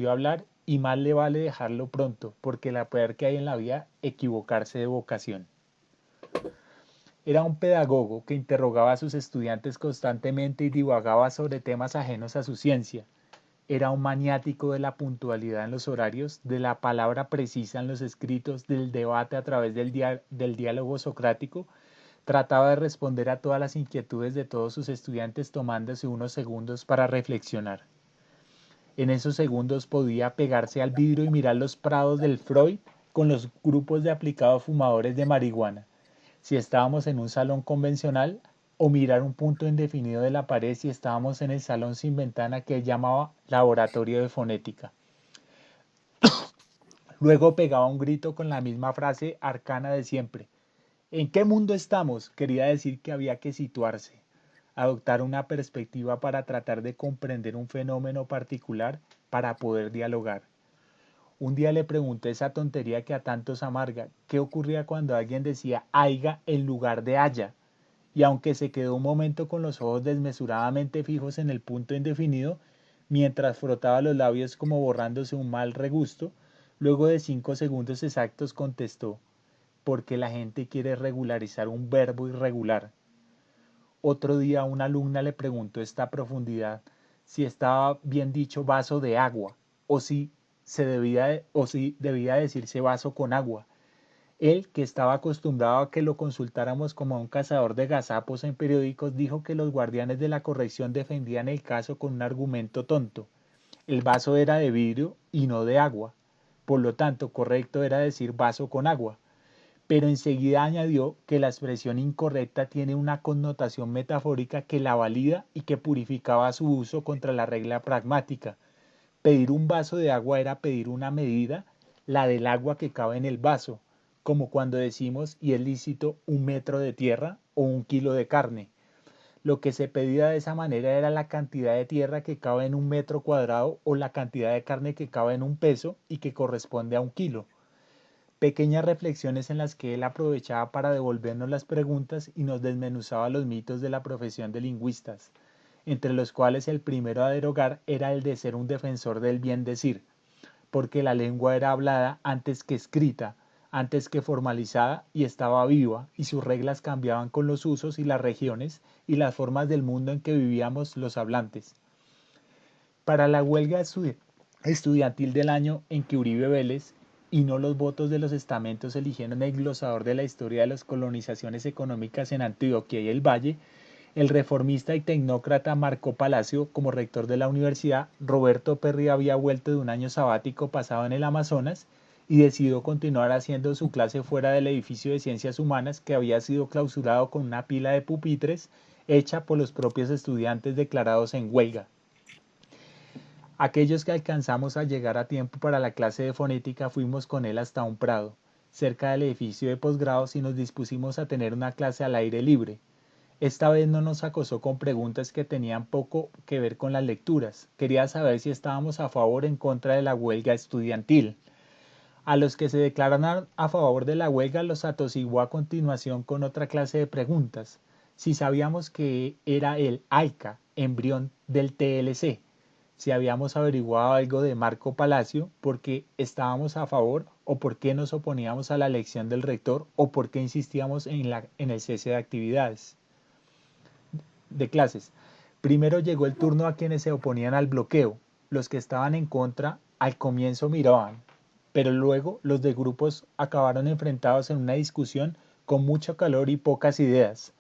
[SPEAKER 1] a hablar y más le vale dejarlo pronto, porque la peor que hay en la vida, equivocarse de vocación. Era un pedagogo que interrogaba a sus estudiantes constantemente y divagaba sobre temas ajenos a su ciencia. Era un maniático de la puntualidad en los horarios, de la palabra precisa en los escritos, del debate a través del diálogo socrático. Trataba de responder a todas las inquietudes de todos sus estudiantes tomándose unos segundos para reflexionar. En esos segundos podía pegarse al vidrio y mirar los prados del Freud con los grupos de aplicados fumadores de marihuana. si estábamos en un salón convencional, o mirar un punto indefinido de la pared si estábamos en el salón sin ventana que él llamaba laboratorio de fonética. Luego pegaba un grito con la misma frase arcana de siempre. ¿En qué mundo estamos? Quería decir que había que situarse, adoptar una perspectiva para tratar de comprender un fenómeno particular para poder dialogar. Un día le pregunté esa tontería que a tantos amarga, ¿qué ocurría cuando alguien decía aiga en lugar de haya? Y aunque se quedó un momento con los ojos desmesuradamente fijos en el punto indefinido, mientras frotaba los labios como borrándose un mal regusto, luego de 5 segundos exactos contestó, porque la gente quiere regularizar un verbo irregular. Otro día una alumna le preguntó esta profundidad si estaba bien dicho vaso de agua o si debía decirse vaso con agua. Él, que estaba acostumbrado a que lo consultáramos como a un cazador de gazapos en periódicos, dijo que los guardianes de la corrección defendían el caso con un argumento tonto. El vaso era de vidrio y no de agua. Por lo tanto, correcto era decir vaso con agua. Pero enseguida añadió que la expresión incorrecta tiene una connotación metafórica que la valida y que purificaba su uso contra la regla pragmática. Pedir un vaso de agua era pedir una medida, la del agua que cabe en el vaso, como cuando decimos, y es lícito, 1 metro de tierra o 1 kilo de carne. Lo que se pedía de esa manera era la cantidad de tierra que cabe en 1 metro cuadrado o la cantidad de carne que cabe en un peso y que corresponde a 1 kilo. Pequeñas reflexiones en las que él aprovechaba para devolvernos las preguntas y nos desmenuzaba los mitos de la profesión de lingüistas, entre los cuales el primero a derogar era el de ser un defensor del bien decir, porque la lengua era hablada antes que escrita, antes que formalizada y estaba viva, y sus reglas cambiaban con los usos y las regiones y las formas del mundo en que vivíamos los hablantes. Para la huelga estudiantil del año en que Uribe Vélez y no los votos de los estamentos eligieron el glosador de la historia de las colonizaciones económicas en Antioquia y el Valle, el reformista y tecnócrata Marco Palacio, como rector de la universidad, Roberto Perry había vuelto de un año sabático pasado en el Amazonas y decidió continuar haciendo su clase fuera del edificio de ciencias humanas que había sido clausurado con una pila de pupitres hecha por los propios estudiantes declarados en huelga. Aquellos que alcanzamos a llegar a tiempo para la clase de fonética fuimos con él hasta un prado, cerca del edificio de posgrados, y nos dispusimos a tener una clase al aire libre. Esta vez no nos acosó con preguntas que tenían poco que ver con las lecturas. Quería saber si estábamos a favor o en contra de la huelga estudiantil. A los que se declararon a favor de la huelga los atosiguó a continuación con otra clase de preguntas. Si sabíamos que era el AICA, embrión del TLC. Si habíamos averiguado algo de Marco Palacio, por qué estábamos a favor o por qué nos oponíamos a la elección del rector o por qué insistíamos en el cese de actividades de clases. Primero llegó el turno a quienes se oponían al bloqueo. Los que estaban en contra al comienzo miraban, pero luego los de grupos acabaron enfrentados en una discusión con mucho calor y pocas ideas.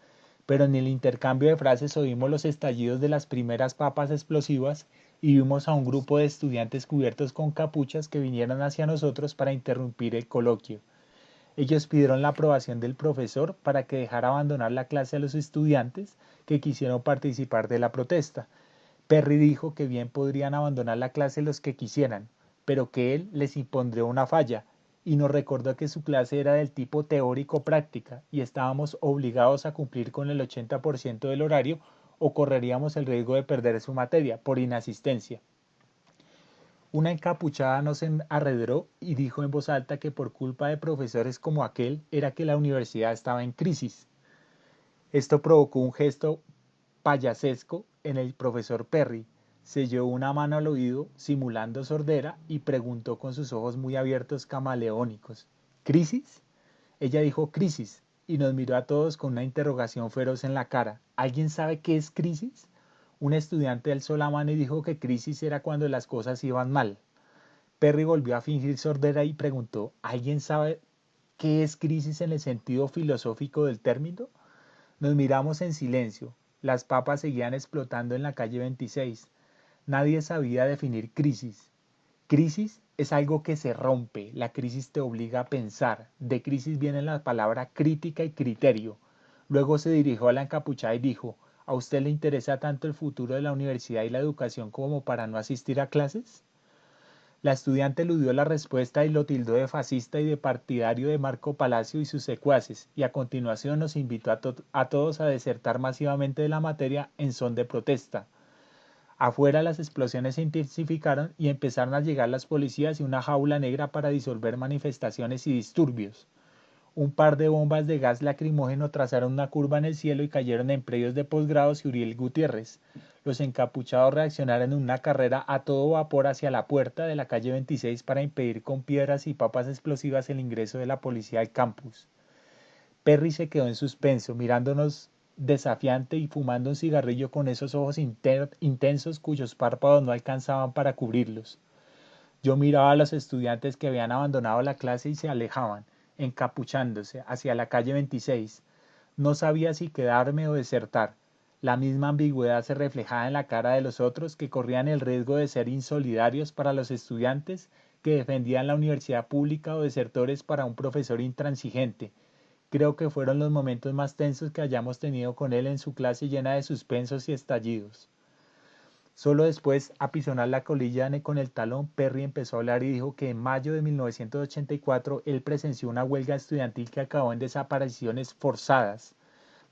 [SPEAKER 1] Pero en el intercambio de frases oímos los estallidos de las primeras papas explosivas y vimos a un grupo de estudiantes cubiertos con capuchas que vinieron hacia nosotros para interrumpir el coloquio. Ellos pidieron la aprobación del profesor para que dejara abandonar la clase a los estudiantes que quisieron participar de la protesta. Perry dijo que bien podrían abandonar la clase los que quisieran, pero que él les impondría una falla, y nos recordó que su clase era del tipo teórico-práctica y estábamos obligados a cumplir con el 80% del horario o correríamos el riesgo de perder su materia por inasistencia. Una encapuchada nos arredró y dijo en voz alta que por culpa de profesores como aquel era que la universidad estaba en crisis. Esto provocó un gesto payasesco en el profesor Perry. Se llevó una mano al oído, simulando sordera, y preguntó con sus ojos muy abiertos camaleónicos: ¿Crisis? Ella dijo crisis, y nos miró a todos con una interrogación feroz en la cara. ¿Alguien sabe qué es crisis? Un estudiante alzó la mano y dijo que crisis era cuando las cosas iban mal. Perry volvió a fingir sordera y preguntó: ¿Alguien sabe qué es crisis en el sentido filosófico del término? Nos miramos en silencio. Las papas seguían explotando en la calle 26. Nadie sabía definir crisis. Crisis es algo que se rompe, la crisis te obliga a pensar. De crisis viene la palabra crítica y criterio. Luego se dirigió a la encapuchada y dijo, ¿a usted le interesa tanto el futuro de la universidad y la educación como para no asistir a clases? La estudiante eludió la respuesta y lo tildó de fascista y de partidario de Marco Palacio y sus secuaces, y a continuación nos invitó a todos a desertar masivamente de la materia en son de protesta. Afuera las explosiones se intensificaron y empezaron a llegar las policías y una jaula negra para disolver manifestaciones y disturbios. Un par de bombas de gas lacrimógeno trazaron una curva en el cielo y cayeron en predios de posgrados y Uriel Gutiérrez. Los encapuchados reaccionaron en una carrera a todo vapor hacia la puerta de la calle 26 para impedir con piedras y papas explosivas el ingreso de la policía al campus. Perry se quedó en suspenso, mirándonos desafiante y fumando un cigarrillo con esos ojos intensos cuyos párpados no alcanzaban para cubrirlos. Yo miraba a los estudiantes que habían abandonado la clase y se alejaban, encapuchándose, hacia la calle 26. No sabía si quedarme o desertar. La misma ambigüedad se reflejaba en la cara de los otros que corrían el riesgo de ser insolidarios para los estudiantes que defendían la universidad pública o desertores para un profesor intransigente. Creo que fueron los momentos más tensos que hayamos tenido con él en su clase llena de suspensos y estallidos. Solo después, a pisonar la colilla con el talón, Perry empezó a hablar y dijo que en mayo de 1984 él presenció una huelga estudiantil que acabó en desapariciones forzadas.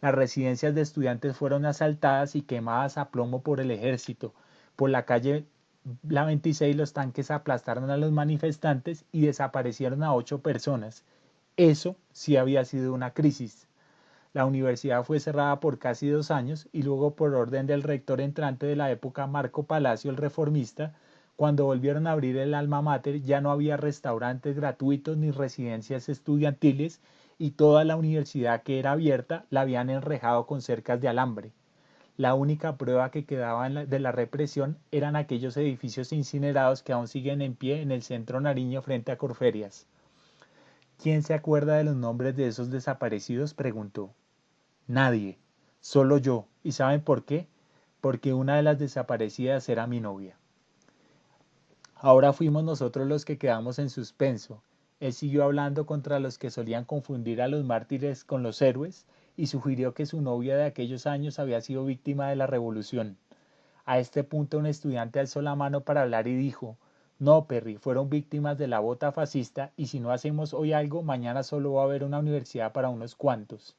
[SPEAKER 1] Las residencias de estudiantes fueron asaltadas y quemadas a plomo por el ejército. Por la calle la 26 los tanques aplastaron a los manifestantes y desaparecieron a 8 personas. Eso sí había sido una crisis. La universidad fue cerrada por casi 2 años y luego por orden del rector entrante de la época, Marco Palacio el Reformista, cuando volvieron a abrir el alma mater ya no había restaurantes gratuitos ni residencias estudiantiles y toda la universidad que era abierta la habían enrejado con cercas de alambre. La única prueba que quedaba de la represión eran aquellos edificios incinerados que aún siguen en pie en el centro Nariño frente a Corferias. ¿Quién se acuerda de los nombres de esos desaparecidos?, preguntó. Nadie, solo yo. ¿Y saben por qué? Porque una de las desaparecidas era mi novia. Ahora fuimos nosotros los que quedamos en suspenso. Él siguió hablando contra los que solían confundir a los mártires con los héroes y sugirió que su novia de aquellos años había sido víctima de la revolución. A este punto un estudiante alzó la mano para hablar y dijo: no, Perry, fueron víctimas de la bota fascista y si no hacemos hoy algo, mañana solo va a haber una universidad para unos cuantos.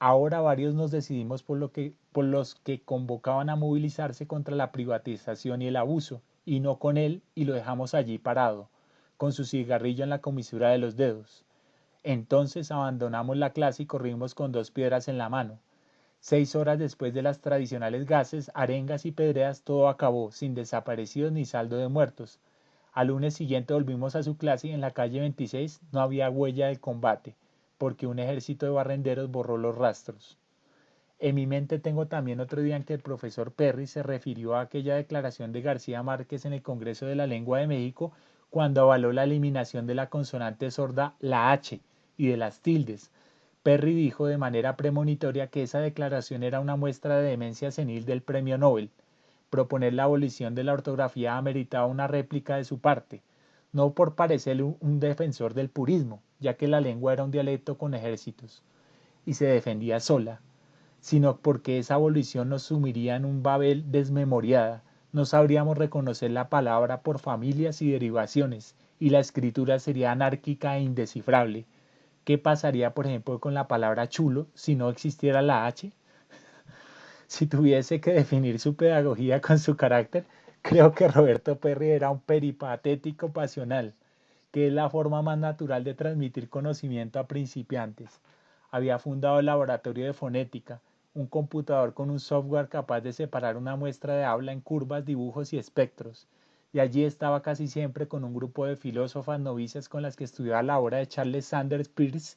[SPEAKER 1] Ahora varios nos decidimos por los que convocaban a movilizarse contra la privatización y el abuso, y no con él, y lo dejamos allí parado, con su cigarrillo en la comisura de los dedos. Entonces abandonamos la clase y corrimos con 2 piedras en la mano. 6 horas después de las tradicionales gases, arengas y pedreas, todo acabó, sin desaparecidos ni saldo de muertos. Al lunes siguiente volvimos a su clase y en la calle 26 no había huella del combate, porque un ejército de barrenderos borró los rastros. En mi mente tengo también otro día en que el profesor Perry se refirió a aquella declaración de García Márquez en el Congreso de la Lengua de México cuando avaló la eliminación de la consonante sorda, la H, y de las tildes. Perry dijo de manera premonitoria que esa declaración era una muestra de demencia senil del premio Nobel. Proponer la abolición de la ortografía ameritaba una réplica de su parte, no por parecer un defensor del purismo, ya que la lengua era un dialecto con ejércitos, y se defendía sola, sino porque esa abolición nos sumiría en un Babel desmemoriada, no sabríamos reconocer la palabra por familias y derivaciones, y la escritura sería anárquica e indescifrable. ¿Qué pasaría, por ejemplo, con la palabra chulo si no existiera la H? Si tuviese que definir su pedagogía con su carácter, creo que Roberto Perry era un peripatético pasional, que es la forma más natural de transmitir conocimiento a principiantes. Había fundado el laboratorio de fonética, un computador con un software capaz de separar una muestra de habla en curvas, dibujos y espectros, y allí estaba casi siempre con un grupo de filósofas novicias con las que estudiaba la obra de Charles Sanders Peirce.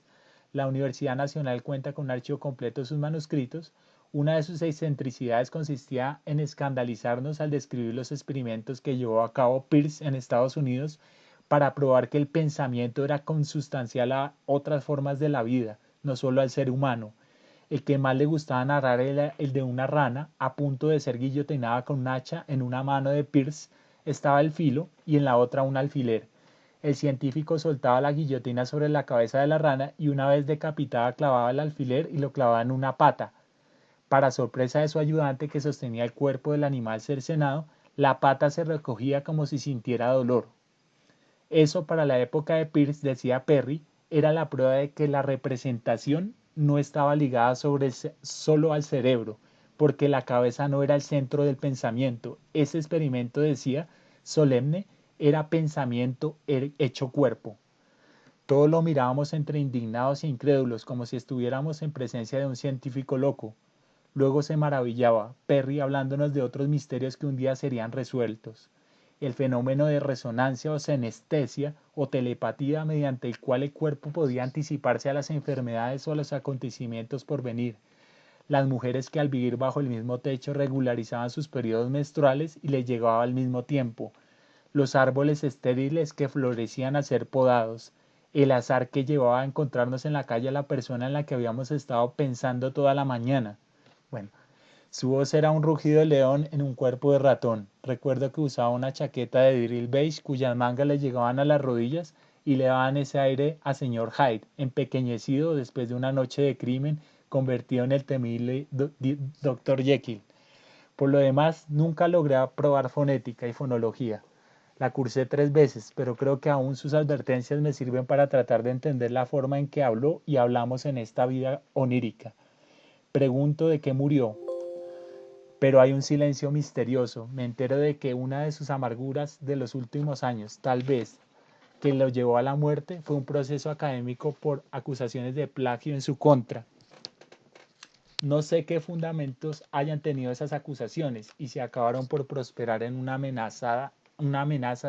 [SPEAKER 1] La Universidad Nacional cuenta con un archivo completo de sus manuscritos. Una de sus excentricidades consistía en escandalizarnos al describir los experimentos que llevó a cabo Peirce en Estados Unidos para probar que el pensamiento era consustancial a otras formas de la vida, no solo al ser humano. El que más le gustaba narrar era el de una rana a punto de ser guillotinada con un hacha en una mano de Peirce, estaba el filo y en la otra un alfiler. El científico soltaba la guillotina sobre la cabeza de la rana y una vez decapitada clavaba el alfiler y lo clavaba en una pata. Para sorpresa de su ayudante que sostenía el cuerpo del animal cercenado, la pata se recogía como si sintiera dolor. Eso para la época de Peirce, decía Perry, era la prueba de que la representación no estaba ligada solo al cerebro, porque la cabeza no era el centro del pensamiento. Ese experimento, decía, solemne, era pensamiento hecho cuerpo. Todos lo mirábamos entre indignados e incrédulos, como si estuviéramos en presencia de un científico loco. Luego se maravillaba, Perry hablándonos de otros misterios que un día serían resueltos. El fenómeno de resonancia o senestesia o telepatía mediante el cual el cuerpo podía anticiparse a las enfermedades o a los acontecimientos por venir. Las mujeres que al vivir bajo el mismo techo regularizaban sus periodos menstruales y les llegaba al mismo tiempo. Los árboles estériles que florecían al ser podados. El azar que llevaba a encontrarnos en la calle a la persona en la que habíamos estado pensando toda la mañana. Bueno, su voz era un rugido de león en un cuerpo de ratón. Recuerdo que usaba una chaqueta de drill beige cuyas mangas le llegaban a las rodillas y le daban ese aire a señor Hyde, empequeñecido después de una noche de crimen, convertido en el temible Dr. Jekyll. Por lo demás, nunca logré aprobar fonética y fonología. La cursé 3 veces, pero creo que aún sus advertencias me sirven para tratar de entender la forma en que habló y hablamos en esta vida onírica. Pregunto de qué murió, pero hay un silencio misterioso. Me entero de que una de sus amarguras de los últimos años, tal vez, que lo llevó a la muerte, fue un proceso académico por acusaciones de plagio en su contra. No sé qué fundamentos hayan tenido esas acusaciones y si acabaron por prosperar en una amenaza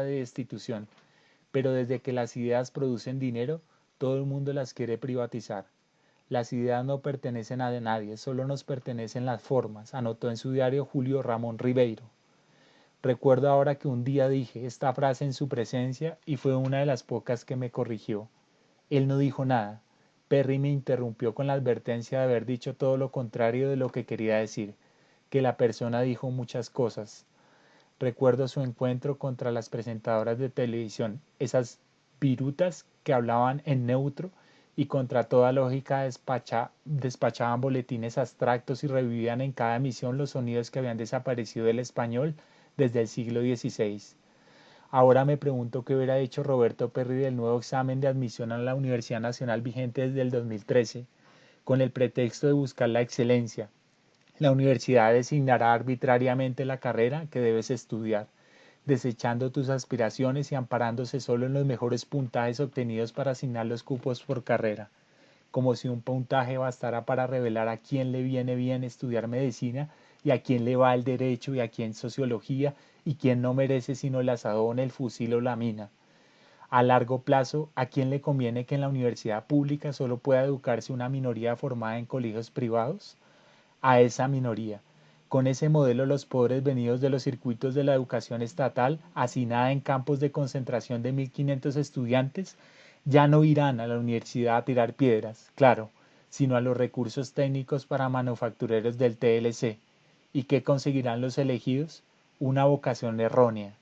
[SPEAKER 1] de destitución, pero desde que las ideas producen dinero, todo el mundo las quiere privatizar. Las ideas no pertenecen a nadie, solo nos pertenecen las formas, anotó en su diario Julio Ramón Ribeiro. Recuerdo ahora que un día dije esta frase en su presencia y fue una de las pocas que me corrigió. Él no dijo nada. Perry me interrumpió con la advertencia de haber dicho todo lo contrario de lo que quería decir, que la persona dijo muchas cosas. Recuerdo su encuentro contra las presentadoras de televisión, esas virutas que hablaban en neutro y contra toda lógica despachaban boletines abstractos y revivían en cada emisión los sonidos que habían desaparecido del español desde el siglo XVI. Ahora me pregunto qué hubiera hecho Roberto Perry del nuevo examen de admisión a la Universidad Nacional vigente desde el 2013, con el pretexto de buscar la excelencia. La universidad designará arbitrariamente la carrera que debes estudiar, desechando tus aspiraciones y amparándose solo en los mejores puntajes obtenidos para asignar los cupos por carrera, como si un puntaje bastara para revelar a quién le viene bien estudiar medicina y a quién le va el derecho y a quién sociología y quién no merece sino el asadón, el fusil o la mina. A largo plazo, ¿a quién le conviene que en la universidad pública solo pueda educarse una minoría formada en colegios privados? A esa minoría. Con ese modelo los pobres venidos de los circuitos de la educación estatal, hacinada en campos de concentración de 1500 estudiantes, ya no irán a la universidad a tirar piedras, claro, sino a los recursos técnicos para manufactureros del TLC. ¿Y qué conseguirán los elegidos? Una vocación errónea.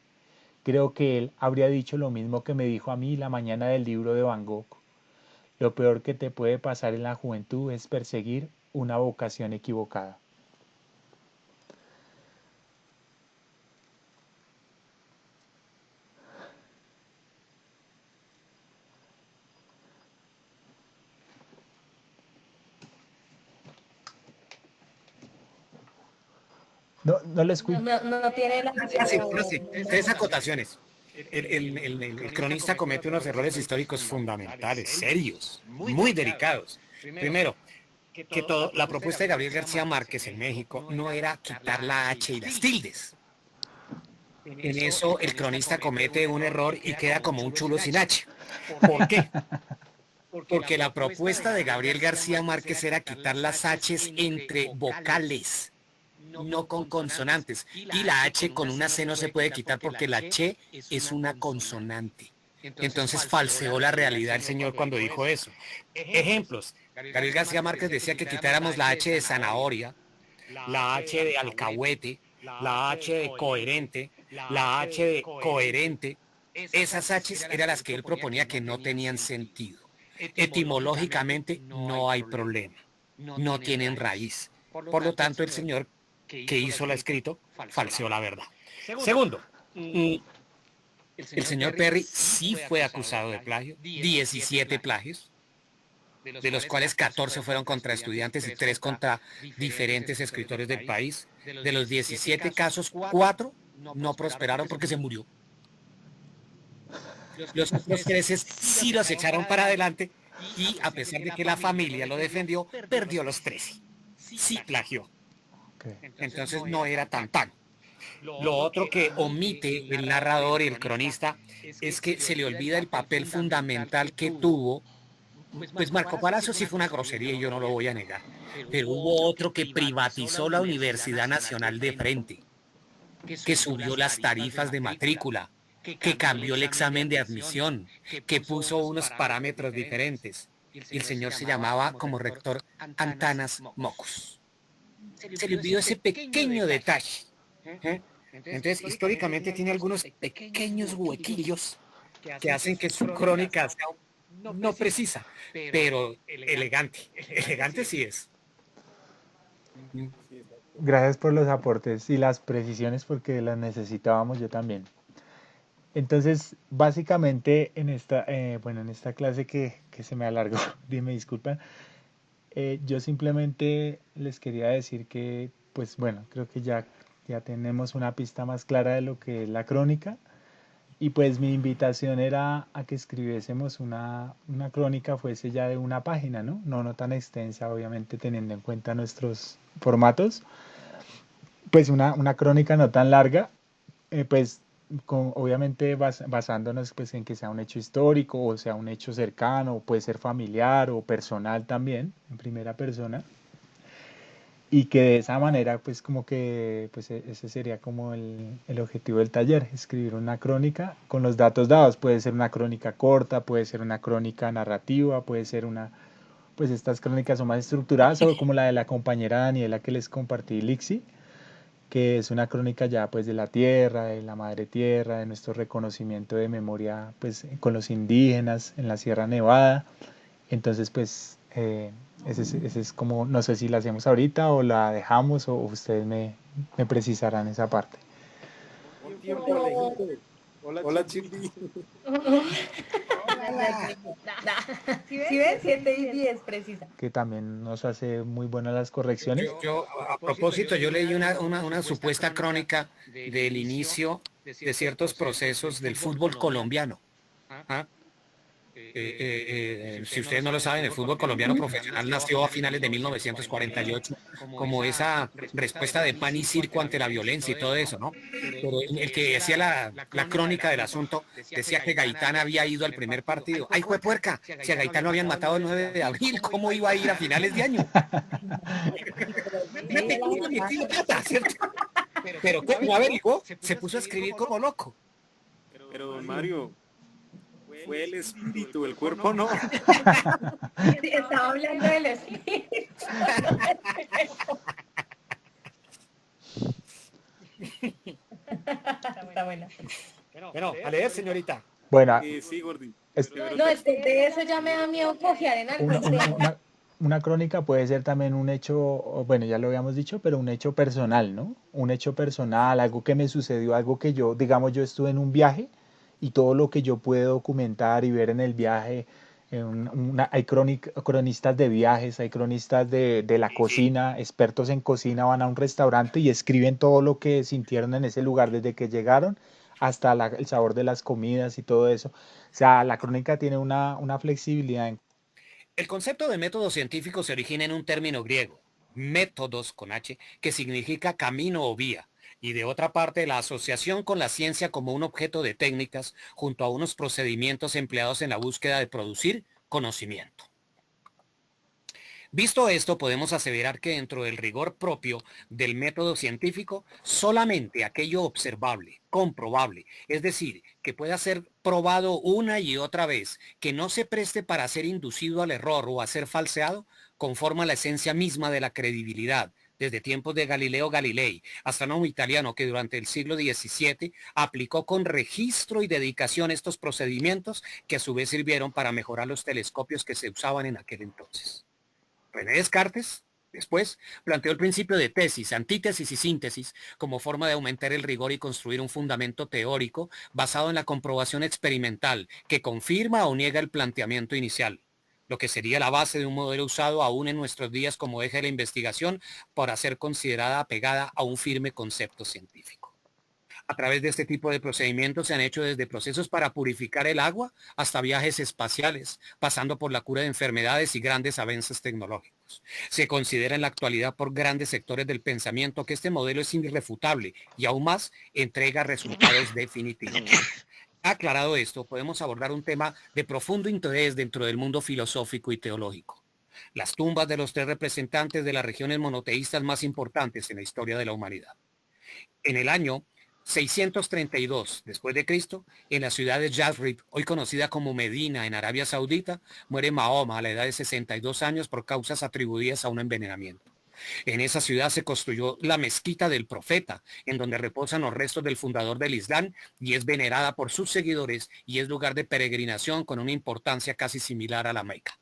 [SPEAKER 1] Creo que él habría dicho lo mismo que me dijo a mí la mañana del libro de Van Gogh. Lo peor que te puede pasar en la juventud es perseguir una vocación equivocada. No lo escucho.
[SPEAKER 2] No tiene la
[SPEAKER 3] Sí. 3 acotaciones. El cronista comete unos errores históricos fundamentales, serios, muy delicados. Primero, que la propuesta de Gabriel García Márquez en México no era quitar la H y las tildes. En eso el cronista comete un error y queda como un chulo sin H. ¿Por qué? Porque la propuesta de Gabriel García Márquez era quitar las H's entre vocales, no con consonantes. Y la H con una C no se puede quitar porque la Ch es una consonante. Entonces falseó la realidad el señor cuando dijo eso. Ejemplos. Gabriel García Márquez decía que quitáramos la H de zanahoria, la H de alcahuete, la H de coherente, la H de coherente, esas H's eran las que él proponía que no tenían sentido. Etimológicamente no hay problema, no tienen raíz. Por lo tanto, el señor que hizo la escrito falseó la verdad. Segundo, el señor Perry sí fue acusado de plagio, 17 plagios, de los cuales 14 fueron contra estudiantes y 3 contra diferentes escritores del país. De los 17 casos, 4 no prosperaron porque se murió. Los otros 13 sí los echaron para adelante y a pesar de que la familia lo defendió, perdió los 13. Sí plagió.
[SPEAKER 1] Ok.
[SPEAKER 3] Entonces no era tan. Lo otro que omite el narrador y el cronista es que se le olvida el papel fundamental que tuvo. Pues Marco Palazzo sí fue una grosería y yo no lo voy a negar. Pero hubo otro que privatizó la Universidad Nacional de frente, que subió las tarifas de matrícula, que cambió el examen de admisión, que puso unos parámetros diferentes. Y el señor se llamaba como rector Antanas Mocus. Se le olvidó ese pequeño detalle. Entonces, históricamente tiene algunos pequeños huequillos que hacen que su crónica sea no precisa, pero elegante sí es.
[SPEAKER 1] Gracias por los aportes y las precisiones porque las necesitábamos yo también. Entonces, básicamente en esta clase que se me alargó, me disculpan, yo simplemente les quería decir que, pues bueno, creo que ya tenemos una pista más clara de lo que es la crónica. Y pues mi invitación era a que escribiésemos una crónica, fuese ya de una página, ¿no? No tan extensa, obviamente, teniendo en cuenta nuestros formatos. Pues una crónica no tan larga, pues obviamente basándonos pues, en que sea un hecho histórico o sea un hecho cercano, o puede ser familiar o personal también, en primera persona. Y que de esa manera, pues como que pues ese sería como el objetivo del taller, escribir una crónica con los datos dados. Puede ser una crónica corta, puede ser una crónica narrativa, puede ser pues estas crónicas son más estructuradas, o como la de la compañera Daniela que les compartí, Lixi, que es una crónica ya pues de la tierra, de la madre tierra, de nuestro reconocimiento de memoria pues con los indígenas en la Sierra Nevada. Entonces pues ese es como, no sé si la hacemos ahorita o la dejamos o ustedes me precisarán esa parte.
[SPEAKER 5] Un tiempo, Alejito. Hola, Chirri.
[SPEAKER 2] Si ven, 7 y 10 precisa.
[SPEAKER 1] Que también nos hace muy buenas las correcciones.
[SPEAKER 3] Yo a propósito, yo leí una supuesta crónica del inicio de ciertos procesos del fútbol colombiano. ¿Ah? Si ustedes no lo saben, el fútbol colombiano profesional nació a finales de 1948 como esa respuesta de pan y circo ante la violencia y todo eso, ¿no? Pero el que hacía la crónica del asunto decía que Gaitán había ido al primer partido. ¡Ay, juepuerca! Si a Gaitán lo habían matado el 9 de abril, ¿cómo iba a ir a finales de año? Metido plata, ¿cierto? Pero ¿cómo averiguó? Se puso a escribir como loco.
[SPEAKER 5] Pero, don Mario, fue el espíritu, el cuerpo no.
[SPEAKER 2] Estaba hablando del espíritu. Está buena.
[SPEAKER 3] Bueno, a leer, señorita.
[SPEAKER 1] Bueno,
[SPEAKER 5] Sí, Gordi.
[SPEAKER 2] No, de eso ya me da miedo cojear en algo.
[SPEAKER 1] una crónica puede ser también un hecho, bueno, ya lo habíamos dicho, pero un hecho personal, ¿no? Un hecho personal, algo que me sucedió, algo que yo, digamos, yo estuve en un viaje y todo lo que yo pude documentar y ver en el viaje. Hay cronistas de viajes, hay cronistas de la cocina, expertos en cocina van a un restaurante y escriben todo lo que sintieron en ese lugar desde que llegaron hasta el sabor de las comidas y todo eso. O sea, la crónica tiene una flexibilidad en...
[SPEAKER 3] El concepto de método científico se origina en un término griego, métodos con H, que significa camino o vía, y de otra parte la asociación con la ciencia como un objeto de técnicas junto a unos procedimientos empleados en la búsqueda de producir conocimiento. Visto esto, podemos aseverar que dentro del rigor propio del método científico, solamente aquello observable, comprobable, es decir, que pueda ser probado una y otra vez, que no se preste para ser inducido al error o a ser falseado, conforma la esencia misma de la credibilidad, desde tiempos de Galileo Galilei, astrónomo italiano que durante el siglo XVII aplicó con registro y dedicación estos procedimientos que a su vez sirvieron para mejorar los telescopios que se usaban en aquel entonces. René Descartes, después, planteó el principio de tesis, antítesis y síntesis como forma de aumentar el rigor y construir un fundamento teórico basado en la comprobación experimental que confirma o niega el planteamiento inicial, lo que sería la base de un modelo usado aún en nuestros días como eje de la investigación para ser considerada apegada a un firme concepto científico. A través de este tipo de procedimientos se han hecho desde procesos para purificar el agua hasta viajes espaciales, pasando por la cura de enfermedades y grandes avances tecnológicos. Se considera en la actualidad por grandes sectores del pensamiento que este modelo es irrefutable y aún más entrega resultados definitivos. Aclarado esto, podemos abordar un tema de profundo interés dentro del mundo filosófico y teológico: las tumbas de los tres representantes de las regiones monoteístas más importantes en la historia de la humanidad. En el año 632 después de Cristo, en la ciudad de Yathrib, hoy conocida como Medina, en Arabia Saudita, muere Mahoma a la edad de 62 años por causas atribuidas a un envenenamiento. En esa ciudad se construyó la mezquita del profeta, en donde reposan los restos del fundador del Islam y es venerada por sus seguidores y es lugar de peregrinación con una importancia casi similar a la Meca.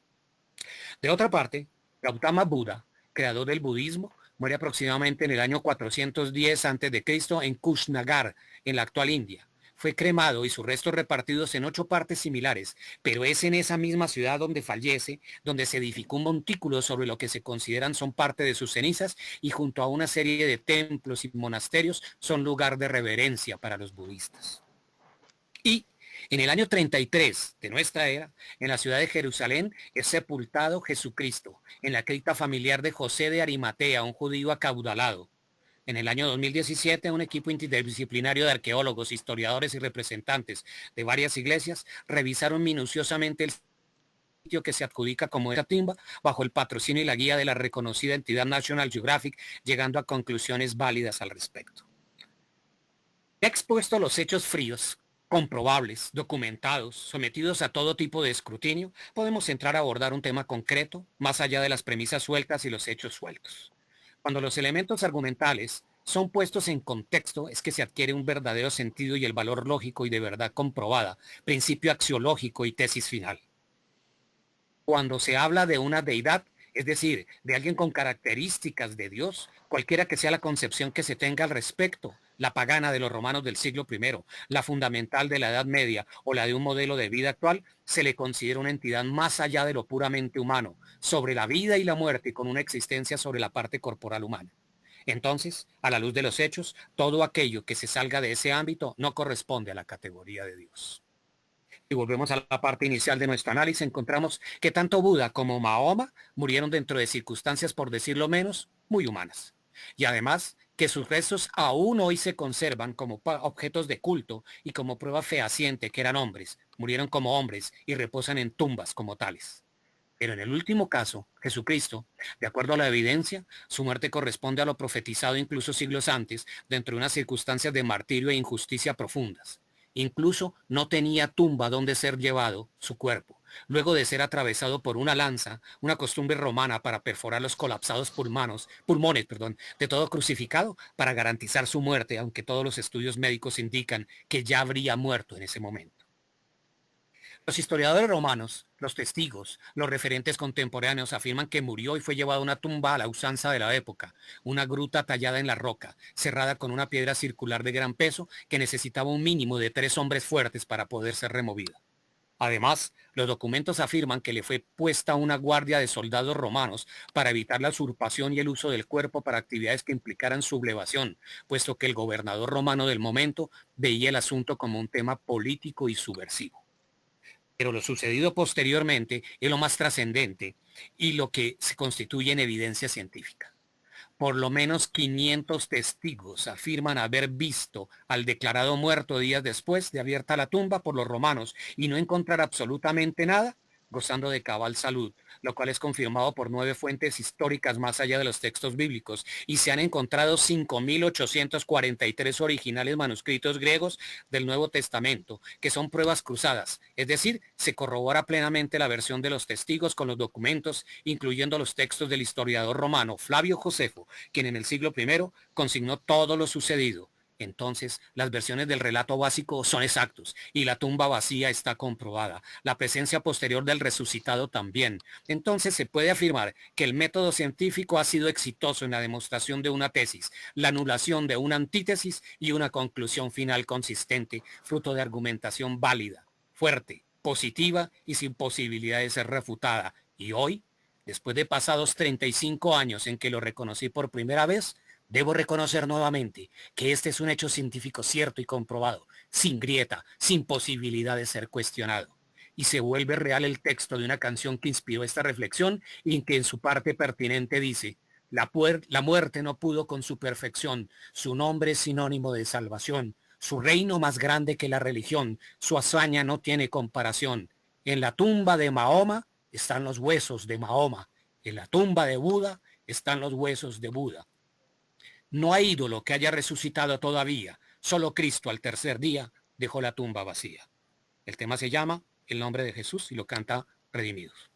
[SPEAKER 3] De otra parte, Gautama Buda, creador del budismo, muere aproximadamente en el año 410 a.C. en Kushnagar, en la actual India. Fue cremado y sus restos repartidos en 8 partes similares, pero es en esa misma ciudad donde fallece, donde se edificó un montículo sobre lo que se consideran son parte de sus cenizas y junto a una serie de templos y monasterios son lugar de reverencia para los budistas. Y en el año 33 de nuestra era, en la ciudad de Jerusalén, es sepultado Jesucristo, en la cripta familiar de José de Arimatea, un judío acaudalado. En el año 2017, un equipo interdisciplinario de arqueólogos, historiadores y representantes de varias iglesias revisaron minuciosamente el sitio que se adjudica como esta tumba bajo el patrocinio y la guía de la reconocida entidad National Geographic, llegando a conclusiones válidas al respecto. He expuesto los hechos fríos, comprobables, documentados, sometidos a todo tipo de escrutinio, podemos entrar a abordar un tema concreto, más allá de las premisas sueltas y los hechos sueltos. Cuando los elementos argumentales son puestos en contexto, es que se adquiere un verdadero sentido y el valor lógico y de verdad comprobada, principio axiológico y tesis final. Cuando se habla de una deidad, es decir, de alguien con características de Dios, cualquiera que sea la concepción que se tenga al respecto, la pagana de los romanos del siglo I, la fundamental de la Edad Media o la de un modelo de vida actual, se le considera una entidad más allá de lo puramente humano, sobre la vida y la muerte y con una existencia sobre la parte corporal humana. Entonces, a la luz de los hechos, todo aquello que se salga de ese ámbito no corresponde a la categoría de Dios. Si volvemos a la parte inicial de nuestro análisis, encontramos que tanto Buda como Mahoma murieron dentro de circunstancias, por decirlo menos, muy humanas. Y además, que sus restos aún hoy se conservan como objetos de culto y como prueba fehaciente que eran hombres, murieron como hombres y reposan en tumbas como tales. Pero en el último caso, Jesucristo, de acuerdo a la evidencia, su muerte corresponde a lo profetizado incluso siglos antes, dentro de unas circunstancias de martirio e injusticia profundas. Incluso no tenía tumba donde ser llevado su cuerpo, luego de ser atravesado por una lanza, una costumbre romana para perforar los colapsados pulmones, de todo crucificado para garantizar su muerte, aunque todos los estudios médicos indican que ya habría muerto en ese momento. Los historiadores romanos, los testigos, los referentes contemporáneos afirman que murió y fue llevado a una tumba a la usanza de la época, una gruta tallada en la roca, cerrada con una piedra circular de gran peso que necesitaba un mínimo de 3 hombres fuertes para poder ser removida. Además, los documentos afirman que le fue puesta una guardia de soldados romanos para evitar la usurpación y el uso del cuerpo para actividades que implicaran sublevación, puesto que el gobernador romano del momento veía el asunto como un tema político y subversivo. Pero lo sucedido posteriormente es lo más trascendente y lo que se constituye en evidencia científica. Por lo menos 500 testigos afirman haber visto al declarado muerto días después de abierta la tumba por los romanos y no encontrar absolutamente nada, gozando de cabal salud, lo cual es confirmado por 9 fuentes históricas más allá de los textos bíblicos, y se han encontrado 5.843 originales manuscritos griegos del Nuevo Testamento, que son pruebas cruzadas, es decir, se corrobora plenamente la versión de los testigos con los documentos, incluyendo los textos del historiador romano Flavio Josefo, quien en el siglo I consignó todo lo sucedido. Entonces, las versiones del relato básico son exactos y la tumba vacía está comprobada. La presencia posterior del resucitado también. Entonces, se puede afirmar que el método científico ha sido exitoso en la demostración de una tesis, la anulación de una antítesis y una conclusión final consistente, fruto de argumentación válida, fuerte, positiva y sin posibilidad de ser refutada. Y hoy, después de pasados 35 años en que lo reconocí por primera vez, debo reconocer nuevamente que este es un hecho científico cierto y comprobado, sin grieta, sin posibilidad de ser cuestionado. Y se vuelve real el texto de una canción que inspiró esta reflexión y que en su parte pertinente dice: la muerte no pudo con su perfección, su nombre es sinónimo de salvación, su reino más grande que la religión, su hazaña no tiene comparación. En la tumba de Mahoma están los huesos de Mahoma, en la tumba de Buda están los huesos de Buda. No hay ídolo que haya resucitado todavía. Solo Cristo al tercer día dejó la tumba vacía. El tema se llama El nombre de Jesús y lo canta Redimidos.